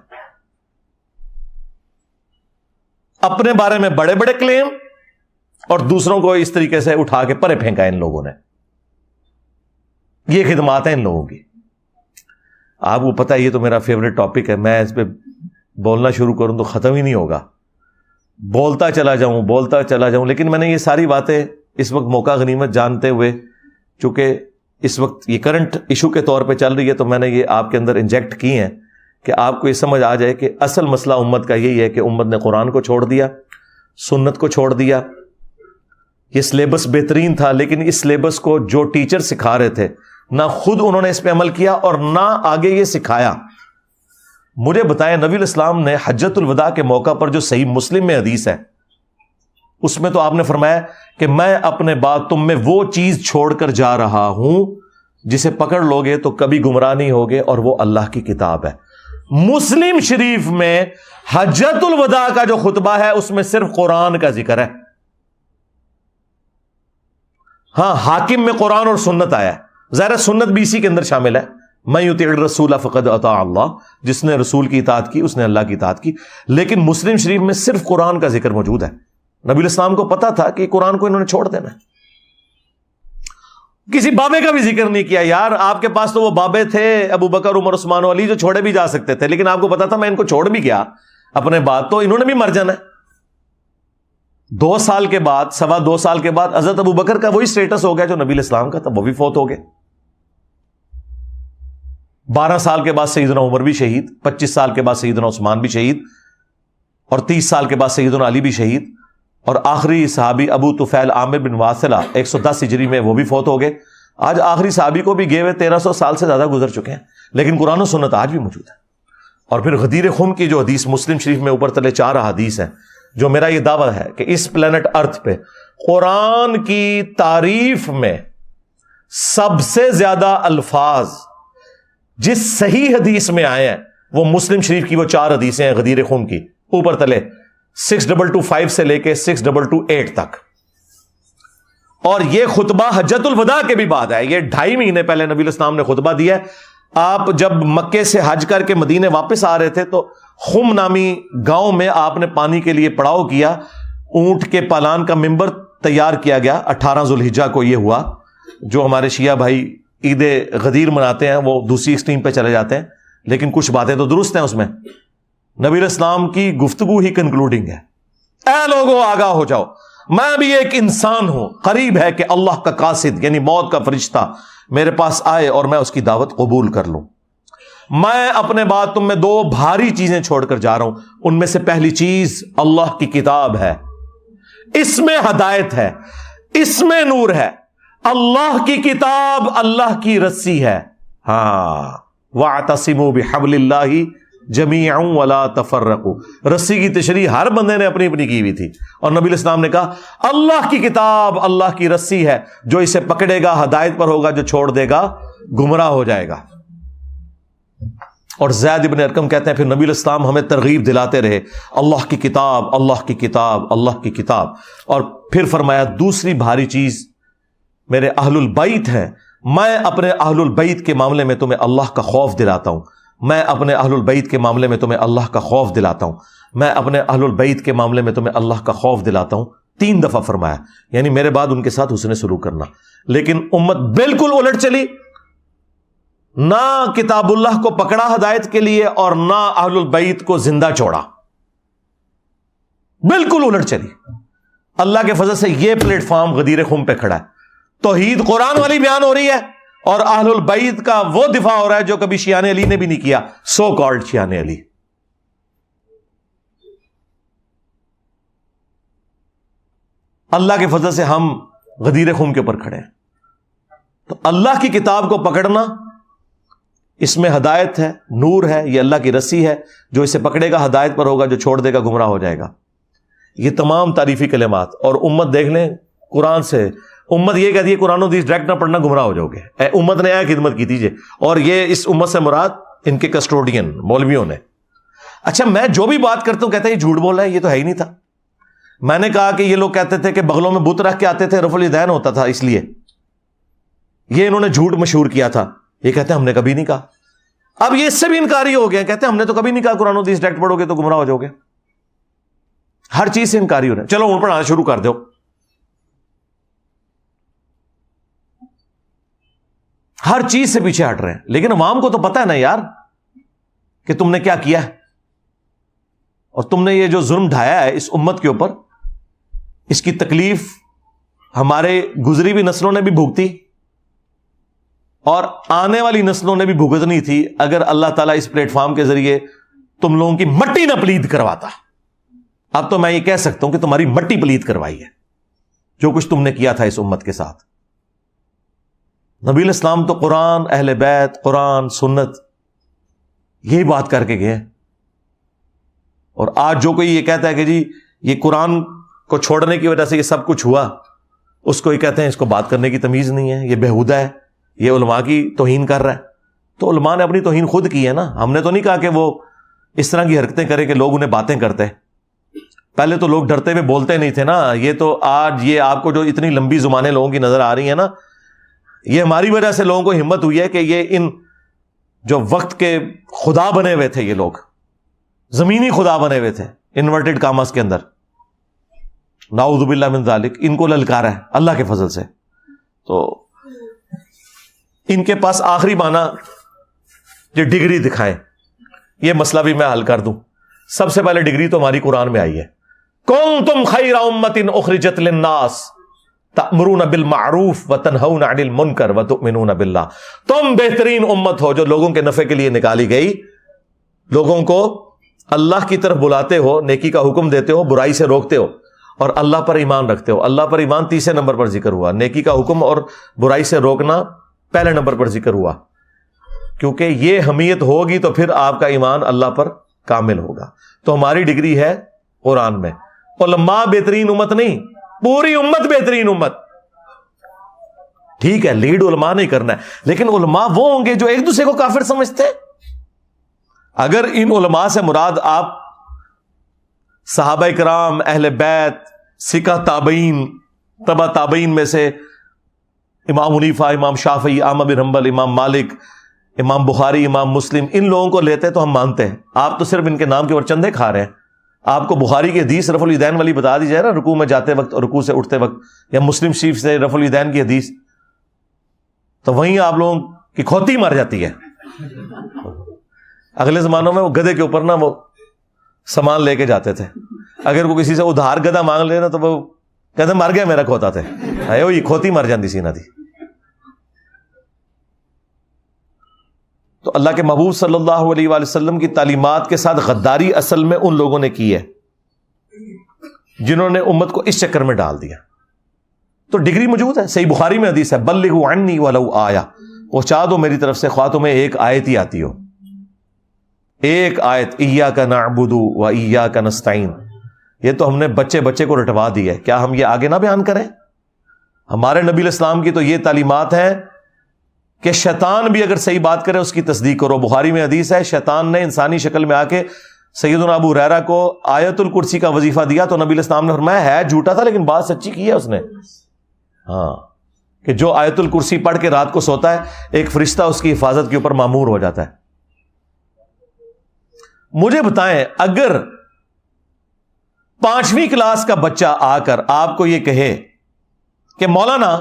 اپنے بارے میں بڑے بڑے کلیم اور دوسروں کو اس طریقے سے اٹھا کے پرے پھینکا ان لوگوں نے. یہ خدمات ہیں ان لوگوں کی. آپ کو پتا ہے یہ تو میرا فیوریٹ ٹاپک ہے, میں اس پہ بولنا شروع کروں تو ختم ہی نہیں ہوگا, بولتا چلا جاؤں. لیکن میں نے یہ ساری باتیں اس وقت موقع غنیمت جانتے ہوئے, چونکہ اس وقت یہ کرنٹ ایشو کے طور پہ چل رہی ہے, تو میں نے یہ آپ کے اندر انجیکٹ کی ہیں کہ آپ کو یہ سمجھ آ جائے کہ اصل مسئلہ امت کا یہی ہے کہ امت نے قرآن کو چھوڑ دیا, سنت کو چھوڑ دیا. یہ سلیبس بہترین تھا, لیکن اس سلیبس کو جو ٹیچر سکھا رہے تھے نہ خود انہوں نے اس پہ عمل کیا اور نہ آگے یہ سکھایا. مجھے بتائیں نبی الاسلام نے حجۃ الوداع کے موقع پر جو صحیح مسلم میں حدیث ہے اس میں تو آپ نے فرمایا کہ میں اپنے بعد تم میں وہ چیز چھوڑ کر جا رہا ہوں جسے پکڑ لوگے تو کبھی گمراہ نہیں ہوگے, اور وہ اللہ کی کتاب ہے. مسلم شریف میں حجۃ الوداع کا جو خطبہ ہے اس میں صرف قرآن کا ذکر ہے. ہاں حاکم میں قرآن اور سنت آیا ہے, ظاہر سنت بھی اسی کے اندر شامل ہے. من یطع الرسول فقد اطاع اللہ, جس نے رسول کی اطاعت کی اس نے اللہ کی اطاعت کی. لیکن مسلم شریف میں صرف قرآن کا ذکر موجود ہے. نبی الاسلام کو پتا تھا کہ قرآن کو انہوں نے چھوڑ دینا ہے. کسی بابے کا بھی ذکر نہیں کیا. یار آپ کے پاس تو وہ بابے تھے ابو بکر, عمر, عثمان و علی جو چھوڑے بھی جا سکتے تھے, لیکن آپ کو پتا تھا میں ان کو چھوڑ بھی گیا اپنے بعد تو انہوں نے بھی مر جانا ہے. 2 سال کے بعد, 2.25 سال کے بعد حضرت ابو بکر کا وہی سٹیٹس ہو گیا جو نبی علیہ السلام کا تھا, وہ بھی فوت ہو گئے. 12 سال کے بعد سیدنا عمر بھی شہید, 25 سال کے بعد سیدنا عثمان بھی شہید, اور 30 سال کے بعد سیدنا علی بھی شہید, اور آخری صحابی ابو طفیل عامر بن واصلہ 110 ہجری میں وہ بھی فوت ہو گئے. آج آخری صحابی کو بھی گئے ہوئے 1300 سال سے زیادہ گزر چکے ہیں, لیکن قرآن و سنت آج بھی موجود ہے. اور پھر غدیر خم کی جو حدیث مسلم شریف میں اوپر تلے 4 احادیث ہیں, جو میرا یہ دعویٰ ہے کہ اس پلانٹ ارتھ پہ قرآن کی تعریف میں سب سے زیادہ الفاظ جس صحیح حدیث میں آئے ہیں وہ مسلم شریف کی وہ 4 حدیثیں ہیں غدیر خم کی, اوپر تلے 6225 سے لے کے 6228 تک. اور یہ خطبہ حجۃ الوداع کے بھی بعد ہے. یہ 2.5 مہینے پہلے نبی الاسلام نے خطبہ دیا ہے. آپ جب مکے سے حج کر کے مدینے واپس آ رہے تھے تو خم نامی گاؤں میں آپ نے پانی کے لیے پڑاؤ کیا. اونٹ کے پالان کا ممبر تیار کیا گیا. 18 ذوالحجہ کو یہ ہوا. جو ہمارے شیعہ بھائی عید غدیر مناتے ہیں وہ دوسری ایکسٹریم پہ چلے جاتے ہیں, لیکن کچھ باتیں تو درست ہیں اس میں. نبی الاسلام کی گفتگو ہی کنکلوڈنگ ہے. اے لوگوں آگاہ ہو جاؤ, میں بھی ایک انسان ہوں, قریب ہے کہ اللہ کا قاصد یعنی موت کا فرشتہ میرے پاس آئے اور میں اس کی دعوت قبول کر لوں. میں اپنے بعد تم میں 2 بھاری چیزیں چھوڑ کر جا رہا ہوں. ان میں سے پہلی چیز اللہ کی کتاب ہے, اس میں ہدایت ہے, اس میں نور ہے. اللہ کی کتاب اللہ کی رسی ہے. ہاں وَاعْتَصِمُوا بِحَبْلِ اللَّهِ جَمِيعًا وَلَا تَفَرَّقُوا. رسی کی تشریح ہر بندے نے اپنی اپنی کی ہوئی تھی, اور نبی علیہ السلام نے کہا اللہ کی کتاب اللہ کی رسی ہے, جو اسے پکڑے گا ہدایت پر ہوگا, جو چھوڑ دے گا گمراہ ہو جائے گا. اور زید ابن ارقم کہتے ہیں پھر نبی علیہ السلام ہمیں ترغیب دلاتے رہے اللہ کی کتاب اللہ کی کتاب اللہ کی کتاب. اور پھر فرمایا دوسری بھاری چیز میرے اہل البیت ہیں, میں اپنے اہل البیت کے معاملے میں تمہیں اللہ کا خوف دلاتا ہوں, میں اپنے اہل البیت کے معاملے میں تمہیں اللہ کا خوف دلاتا ہوں, میں اپنے اہل البیت کے معاملے میں تمہیں اللہ کا خوف دلاتا ہوں. 3 دفعہ فرمایا, یعنی میرے بعد ان کے ساتھ حسن سلوک کرنا. لیکن امت بالکل الٹ چلی, نہ کتاب اللہ کو پکڑا ہدایت کے لیے اور نہ اہل البیت کو زندہ چھوڑا, بالکل الٹ چلی. اللہ کے فضل سے یہ پلیٹ فارم غدیر خم پہ کھڑا ہے, توحید قرآن والی بیان ہو رہی ہے اور اہل البیت کا وہ دفاع ہو رہا ہے جو کبھی شیعان علی نے بھی نہیں کیا, سو کالڈ شیعان علی. اللہ کے فضل سے ہم غدیر خم کے اوپر کھڑے ہیں. تو اللہ کی کتاب کو پکڑنا, اس میں ہدایت ہے, نور ہے, یہ اللہ کی رسی ہے, جو اسے پکڑے گا ہدایت پر ہوگا, جو چھوڑ دے گا گمراہ ہو جائے گا. یہ تمام تعریفی کلمات. اور امت دیکھ لیں قرآن سے, امت یہ کہتی ہے قرآن و حدیث ڈائریکٹ نہ پڑھنا گمراہ ہو جاؤ گے. امت نے خدمت کی تھی اور یہ اس امت سے مراد ان کے کسٹوڈین مولویوں نے. اچھا میں جو بھی بات کرتا ہوں کہتا ہے یہ جھوٹ بول رہا ہے, یہ تو ہے ہی نہیں تھا. میں نے کہا کہ یہ لوگ کہتے تھے کہ بغلوں میں بت رکھ کے آتے تھے, رفع الیدین ہوتا تھا, اس لیے یہ انہوں نے جھوٹ مشہور کیا تھا. یہ کہتے ہیں ہم نے کبھی نہیں کہا. اب یہ اس سے بھی انکاری ہو گئے, کہتے ہیں ہم نے تو کبھی نہیں کہا قرآن و حدیث ڈائریکٹ پڑھو گے تو گمراہ ہو جاؤ گے. ہر چیز سے انکاری ہو رہا ہے. چلو ان پڑھانا شروع کر دو. ہر چیز سے پیچھے ہٹ رہے ہیں, لیکن عوام کو تو پتہ ہے نا یار کہ تم نے کیا کیا ہے, اور تم نے یہ جو ظلم ڈھایا ہے اس امت کے اوپر, اس کی تکلیف ہمارے گزری ہوئی نسلوں نے بھی بھگتی اور آنے والی نسلوں نے بھی بھگتنی تھی اگر اللہ تعالیٰ اس پلیٹ فارم کے ذریعے تم لوگوں کی مٹی نہ پلید کرواتا. اب تو میں یہ کہہ سکتا ہوں کہ تمہاری مٹی پلید کروائی ہے جو کچھ تم نے کیا تھا اس امت کے ساتھ. نبی علیہ السلام تو قرآن, اہل بیت, قرآن, سنت, یہی بات کر کے گئے. اور آج جو کوئی یہ کہتا ہے کہ جی یہ قرآن کو چھوڑنے کی وجہ سے یہ سب کچھ ہوا, اس کو یہ کہتے ہیں اس کو بات کرنے کی تمیز نہیں ہے, یہ بےہودہ ہے, یہ علماء کی توہین کر رہا ہے. تو علماء نے اپنی توہین خود کی ہے نا, ہم نے تو نہیں کہا کہ وہ اس طرح کی حرکتیں کریں کہ لوگ انہیں باتیں کرتے. پہلے تو لوگ ڈرتے ہوئے بولتے نہیں تھے نا. یہ تو آج یہ آپ کو جو اتنی لمبی زبانیں لوگوں کی نظر آ رہی ہیں نا, یہ ہماری وجہ سے لوگوں کو ہمت ہوئی ہے کہ یہ ان جو وقت کے خدا بنے ہوئے تھے, یہ لوگ زمینی خدا بنے ہوئے تھے انورٹڈ کاماس کے اندر, نعوذ باللہ من ذالک, ان کو للکارا ہے اللہ کے فضل سے. تو ان کے پاس آخری معنی یہ ڈگری دکھائیں, یہ مسئلہ بھی میں حل کر دوں. سب سے پہلے ڈگری تو ہماری قرآن میں آئی ہے, کنتم خیر امۃ اخرجت للناس تأمرون بالمعروف وتنہون عن المنکر وتؤمنون باللہ. تم بہترین امت ہو جو لوگوں کے نفع کے لیے نکالی گئی, لوگوں کو اللہ کی طرف بلاتے ہو, نیکی کا حکم دیتے ہو, برائی سے روکتے ہو, اور اللہ پر ایمان رکھتے ہو. اللہ پر ایمان تیسرے نمبر پر ذکر ہوا, نیکی کا حکم اور برائی سے روکنا پہلے نمبر پر ذکر ہوا, کیونکہ یہ حمیت ہوگی تو پھر آپ کا ایمان اللہ پر کامل ہوگا. تو ہماری ڈگری ہے قرآن میں. علماء بہترین امت نہیں, پوری امت بہترین امت. ٹھیک ہے لیڈ علماء نہیں کرنا ہے, لیکن علماء وہ ہوں گے جو ایک دوسرے کو کافر سمجھتے ہیں. اگر ان علماء سے مراد آپ صحابہ کرام, اہل بیت, سکہ تابعین, تبع تابعین میں سے امام حنیفہ, امام شافعی, احمد بن حنبل, امام مالک, امام بخاری, امام مسلم, ان لوگوں کو لیتے تو ہم مانتے ہیں. آپ تو صرف ان کے نام کے اوپر چندے کھا رہے ہیں. آپ کو بخاری کی حدیث رفع الیدین والی بتا دی جائے نا, رکوع میں جاتے وقت اور رکوع سے اٹھتے وقت, یا مسلم شریف سے رفع الیدین کی حدیث, تو وہیں آپ لوگوں کی کھوتی مر جاتی ہے. اگلے زمانوں میں وہ گدھے کے اوپر نا وہ سامان لے کے جاتے تھے. اگر وہ کسی سے ادھار گدھا مانگ لے نا تو وہ کہتے مر گیا میرا کھوتا تھے, یہ کھوتی مر جاتی سی نہ تھی. تو اللہ کے محبوب صلی اللہ علیہ وآلہ وسلم کی تعلیمات کے ساتھ غداری اصل میں ان لوگوں نے کی ہے جنہوں نے امت کو اس چکر میں ڈال دیا. تو ڈگری موجود ہے. صحیح بخاری میں حدیث ہے بلغوا عنی ولو آیا, پہنچا دو میری طرف سے خواہ تمہیں ایک آیت ہی آتی ہو, ایک آیت ایاک نعبد و ایاک نستعین. یہ تو ہم نے بچے بچے کو رٹوا دی ہے, کیا ہم یہ آگے نہ بیان کریں؟ ہمارے نبی علیہ السلام کی تو یہ تعلیمات ہیں کہ شیطان بھی اگر صحیح بات کرے اس کی تصدیق کرو. بخاری میں حدیث ہے شیطان نے انسانی شکل میں آ کے سیدنا ابو ہریرہ کو آیت الکرسی کا وظیفہ دیا تو نبی علیہ السلام نے فرمایا ہے جھوٹا تھا لیکن بات سچی کی ہے اس نے. ہاں, کہ جو آیت الکرسی پڑھ کے رات کو سوتا ہے ایک فرشتہ اس کی حفاظت کے اوپر مامور ہو جاتا ہے. مجھے بتائیں اگر 5ویں کلاس کا بچہ آ کر آپ کو یہ کہے کہ مولانا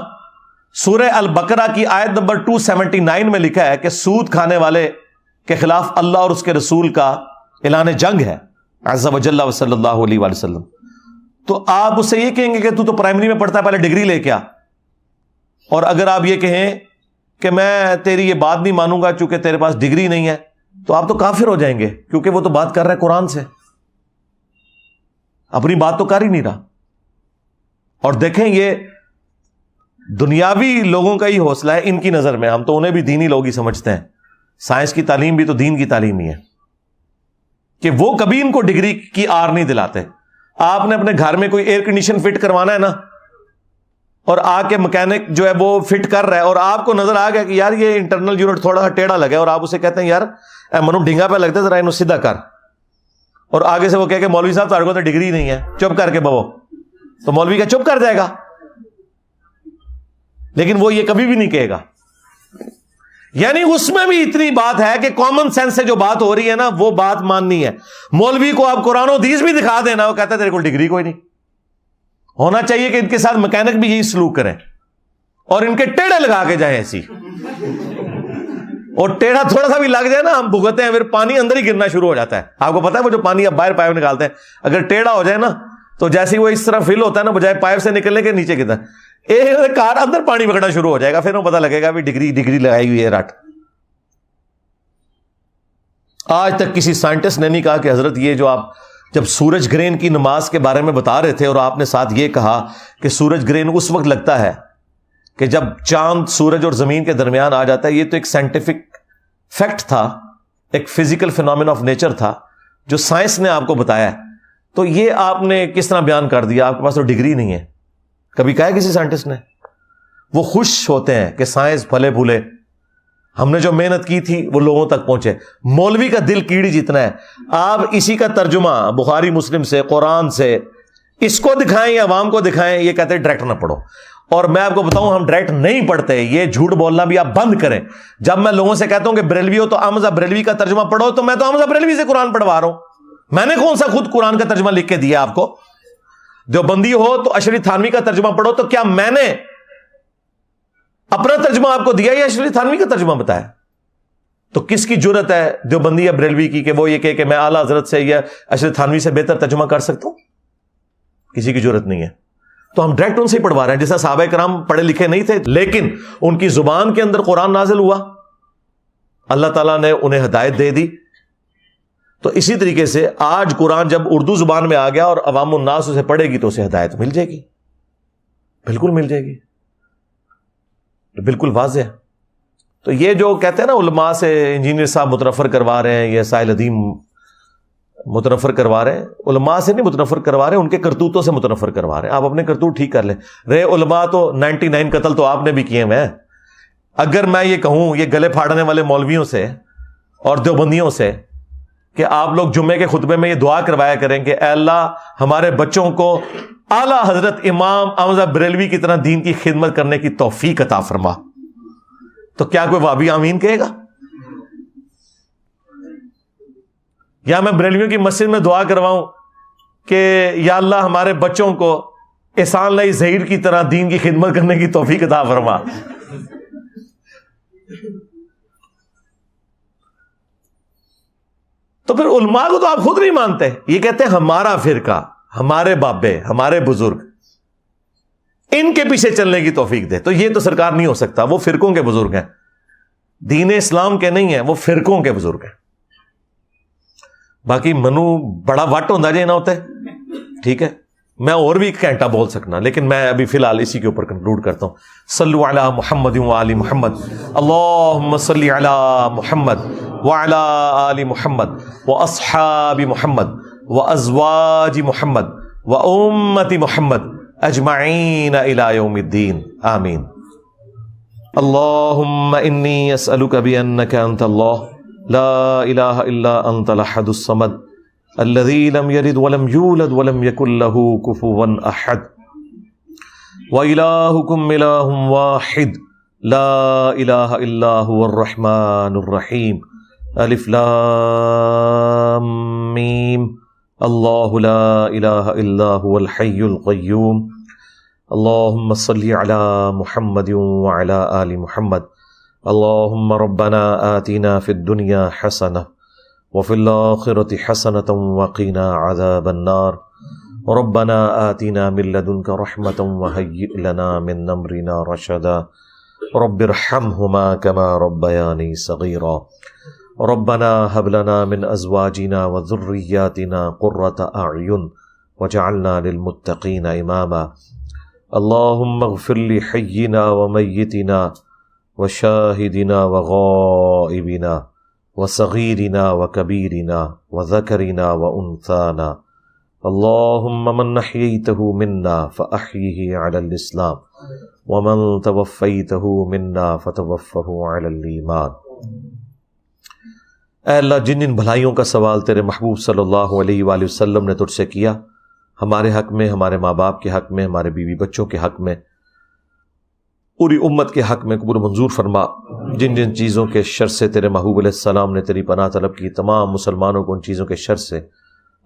سورہ البقرہ کی آیت نمبر 279 میں لکھا ہے کہ سود کھانے والے کے خلاف اللہ اور اس کے رسول کا اعلان جنگ ہے عز وجل و صلی اللہ علیہ وآلہ وسلم, تو آپ اس سے یہ کہیں گے کہ تو پرائمری میں پڑھتا ہے پہلے ڈگری لے کے آ. اور اگر آپ یہ کہیں کہ میں تیری یہ بات نہیں مانوں گا چونکہ تیرے پاس ڈگری نہیں ہے, تو آپ تو کافر ہو جائیں گے کیونکہ وہ تو بات کر رہا ہے قرآن سے, اپنی بات تو کر ہی نہیں رہا. اور دیکھیں یہ دنیاوی لوگوں کا ہی حوصلہ ہے ان کی نظر میں, ہم تو انہیں بھی دینی لوگ ہی سمجھتے ہیں. سائنس کی تعلیم بھی تو دین کی تعلیم ہی ہے کہ وہ کبھی ان کو ڈگری کی آر نہیں دلاتے. آپ نے اپنے گھر میں کوئی ایئر کنڈیشن فٹ کروانا ہے نا, اور آ کے مکینک جو ہے وہ فٹ کر رہا ہے اور آپ کو نظر آ گیا کہ یار یہ انٹرنل یونٹ تھوڑا سا ٹیڑھا لگا ہے, اور آپ اسے کہتے ہیں یار اے منو ڈھنگا پہ لگتا ہے ذرا انہوں سیدھا کر, اور آگے سے وہ کہے کہ مولوی صاحب تمہارے کو تو ڈگری نہیں ہے چپ کر کے بو, تو مولوی کا چپ کر جائے گا, لیکن وہ یہ کبھی بھی نہیں کہے گا. یعنی اس میں بھی اتنی بات ہے کہ کامن سینس سے جو بات ہو رہی ہے نا وہ بات ماننی ہے. مولوی کو آپ قرآن و حدیث بھی دکھا دینا, وہ کہتا ہے تیرے کو ڈگری کوئی نہیں. ہونا چاہیے کہ ان کے ساتھ مکینک بھی یہی سلوک کریں اور ان کے ٹیڑھے لگا کے جائیں ایسی, اور ٹیڑھا تھوڑا سا بھی لگ جائے نا ہم بھگتے ہیں پھر پانی اندر ہی گرنا شروع ہو جاتا ہے. آپ کو پتا ہے وہ جو پانی آپ باہر پائپ نکالتے ہیں اگر ٹیڑھا ہو جائے نا تو جیسے وہ اس طرح فل ہوتا ہے نا بجائے پائپ سے نکلنے کے نیچے گرتا ہے, ایک کار اندر پانی پکڑنا شروع ہو جائے گا, پھر وہ پتا لگے گا بھی ڈگری لگائی ہوئی ہے رٹ. آج تک کسی سائنٹسٹ نے نہیں کہا کہ حضرت یہ جو آپ جب سورج گرہن کی نماز کے بارے میں بتا رہے تھے اور آپ نے ساتھ یہ کہا کہ سورج گرہن اس وقت لگتا ہے کہ جب چاند سورج اور زمین کے درمیان آ جاتا ہے, یہ تو ایک سائنٹیفک فیکٹ تھا, ایک فزیکل فینومین آف نیچر تھا جو سائنس نے آپ کو بتایا ہے, تو یہ آپ نے کس طرح بیان کر دیا آپ کے پاس تو ڈگری نہیں ہے. کبھی کہا ہے کسی سائنٹسٹ نے؟ وہ خوش ہوتے ہیں کہ سائنس پھلے پھولے, ہم نے جو محنت کی تھی وہ لوگوں تک پہنچے. مولوی کا دل کیڑی جتنا ہے, آپ اسی کا ترجمہ بخاری مسلم سے قرآن سے اس کو دکھائیں یا عوام کو دکھائیں, یہ کہتے ہیں ڈائریکٹ نہ پڑھو. اور میں آپ کو بتاؤں ہم ڈائریکٹ نہیں پڑھتے, یہ جھوٹ بولنا بھی آپ بند کریں. جب میں لوگوں سے کہتا ہوں کہ بریلوی ہو تو احمد بریلوی کا ترجمہ پڑھو, تو میں تو احمد بریلوی سے قرآن پڑھوا رہا ہوں. میں نے کون سا خود قرآن کا ترجمہ لکھ کے دیا آپ کو؟ دیوبندی ہو تو اشرف تھانوی کا ترجمہ پڑھو, تو کیا میں نے اپنا ترجمہ آپ کو دیا یا اشرف تھانوی کا ترجمہ بتایا؟ تو کس کی جرت ہے دیوبندی یا بریلوی کی کہ وہ یہ کہ میں اعلیٰ حضرت سے یا اشرف تھانوی سے بہتر ترجمہ کر سکتا ہوں؟ کسی کی جرت نہیں ہے. تو ہم ڈائریکٹ ان سے ہی پڑھوا رہے ہیں. جیسا صحابہ کرام پڑھے لکھے نہیں تھے لیکن ان کی زبان کے اندر قرآن نازل ہوا, اللہ تعالیٰ نے انہیں ہدایت دے دی. تو اسی طریقے سے آج قرآن جب اردو زبان میں آ گیا اور عوام الناس اسے پڑھے گی تو اسے ہدایت مل جائے گی, بالکل مل جائے گی, بالکل واضح ہے. تو یہ جو کہتے ہیں نا علماء سے انجینئر صاحب متنفر کروا رہے ہیں یا سائل ادیم متنفر کروا رہے ہیں, علماء سے نہیں متنفر کروا رہے ہیں, ان کے کرتوتوں سے متنفر کروا رہے ہیں. آپ اپنے کرتوت ٹھیک کر لیں. رہے علماء تو 99 قتل تو آپ نے بھی کیے ہوئے ہیں. اگر میں یہ کہوں یہ گلے پھاڑنے والے مولویوں سے اور دیوبندیوں سے کہ آپ لوگ جمعے کے خطبے میں یہ دعا کروایا کریں کہ اے اللہ ہمارے بچوں کو اعلیٰ حضرت امام احمد بریلوی کی طرح دین کی خدمت کرنے کی توفیق عطا فرما, تو کیا کوئی وابی آمین کہے گا؟ یا میں بریلویوں کی مسجد میں دعا کرواؤں کہ یا اللہ ہمارے بچوں کو احسان اللہ ظہیر کی طرح دین کی خدمت کرنے کی توفیق عطا فرما. تو پھر علماء کو تو آپ خود نہیں مانتے. یہ کہتے ہیں ہمارا فرقہ, ہمارے بابے, ہمارے بزرگ, ان کے پیچھے چلنے کی توفیق دے. تو یہ تو سرکار نہیں ہو سکتا, وہ فرقوں کے بزرگ ہیں, دین اسلام کے نہیں ہیں, وہ فرقوں کے بزرگ ہیں. باقی منو بڑا وٹ ہوتا جی نہ ہوتے, ٹھیک ہے, میں اور بھی ایک گھنٹہ بول سکنا، لیکن میں ابھی فی الحال اسی کے اوپر کنکلوڈ کرتا ہوں. صلو علی محمد وآل محمد، اللہم صلی علی محمد وعلی آل محمد واصحاب محمد وازواج محمد وامت محمد اجمعین الی یوم الدین، آمین. اللہم انی اسألک بانک انت اللہ لا الہ الا انت الاحد الصمد الذي لم يلد ولم يولد ولم يكن له كفوا احد وإلهكم إله واحد لا إله إلا هو الرحمن الرحيم الف لام میم اللہ لا إله إلا هو الحي القيوم اللهم صل على محمد وعلى آل محمد اللهم ربنا آتنا في الدنيا حسنة وفي الآخرة حسنة وقنا عذاب النار ربنا آتنا من لدنك رحمة وهيئ لنا من أمرنا رشدا رب ارحمهما كما ربياني صغيرا ربنا هب لنا من أزواجنا وذرياتنا قرة أعين وجعلنا للمتقين إماما اللهم اغفر لحينا وميتنا وشاهدنا وغائبنا وصغيرنا وكبيرنا وذكرنا وأنثانا اللهم من أحييته منا فأحيه على الإسلام ومن توفيته منا فتوفه على الإيمان. اے اللہ، جن جن بھلائیوں کا سوال تیرے محبوب صلی اللہ علیہ وآلہ وسلم نے تجھ سے کیا، ہمارے حق میں، ہمارے ماں باپ کے حق میں، ہمارے بیوی بچوں کے حق میں، پوری امت کے حق میں قبول منظور فرما. جن جن چیزوں کے شر سے تیرے محبوب علیہ السلام نے تیری پناہ طلب کی، تمام مسلمانوں کو ان چیزوں کے شر سے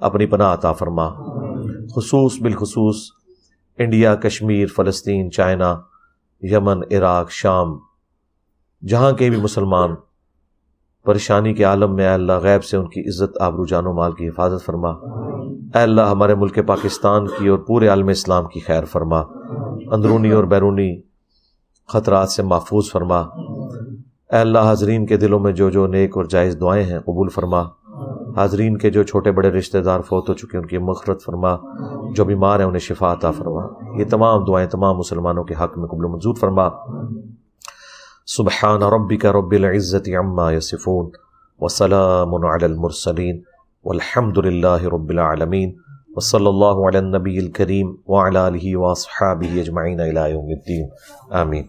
اپنی پناہ عطا فرما. بالخصوص انڈیا، کشمیر، فلسطین، چائنا، یمن، عراق، شام، جہاں کے بھی مسلمان پریشانی کے عالم میں، اے اللہ غیب سے ان کی عزت، آبرو، جان و مال کی حفاظت فرما. اے اللہ ہمارے ملک پاکستان کی اور پورے عالم اسلام کی خیر فرما، اندرونی اور بیرونی خطرات سے محفوظ فرما. اے اللہ حاضرین کے دلوں میں جو جو نیک اور جائز دعائیں ہیں قبول فرما. حاضرین کے جو چھوٹے بڑے رشتہ دار فوت ہو چکے ان کی مغفرت فرما، جو بیمار ہیں انہیں شفا عطا فرما. یہ تمام دعائیں تمام مسلمانوں کے حق میں قبول و منظور فرما. سبحان ربک رب العزت عما یصفون وسلام علی المرسلین والحمد للہ رب العالمین وصلی اللہ علی النبی الکریم وعلی آلہ واصحابہ اجمعین الی یوم الدین، آمین.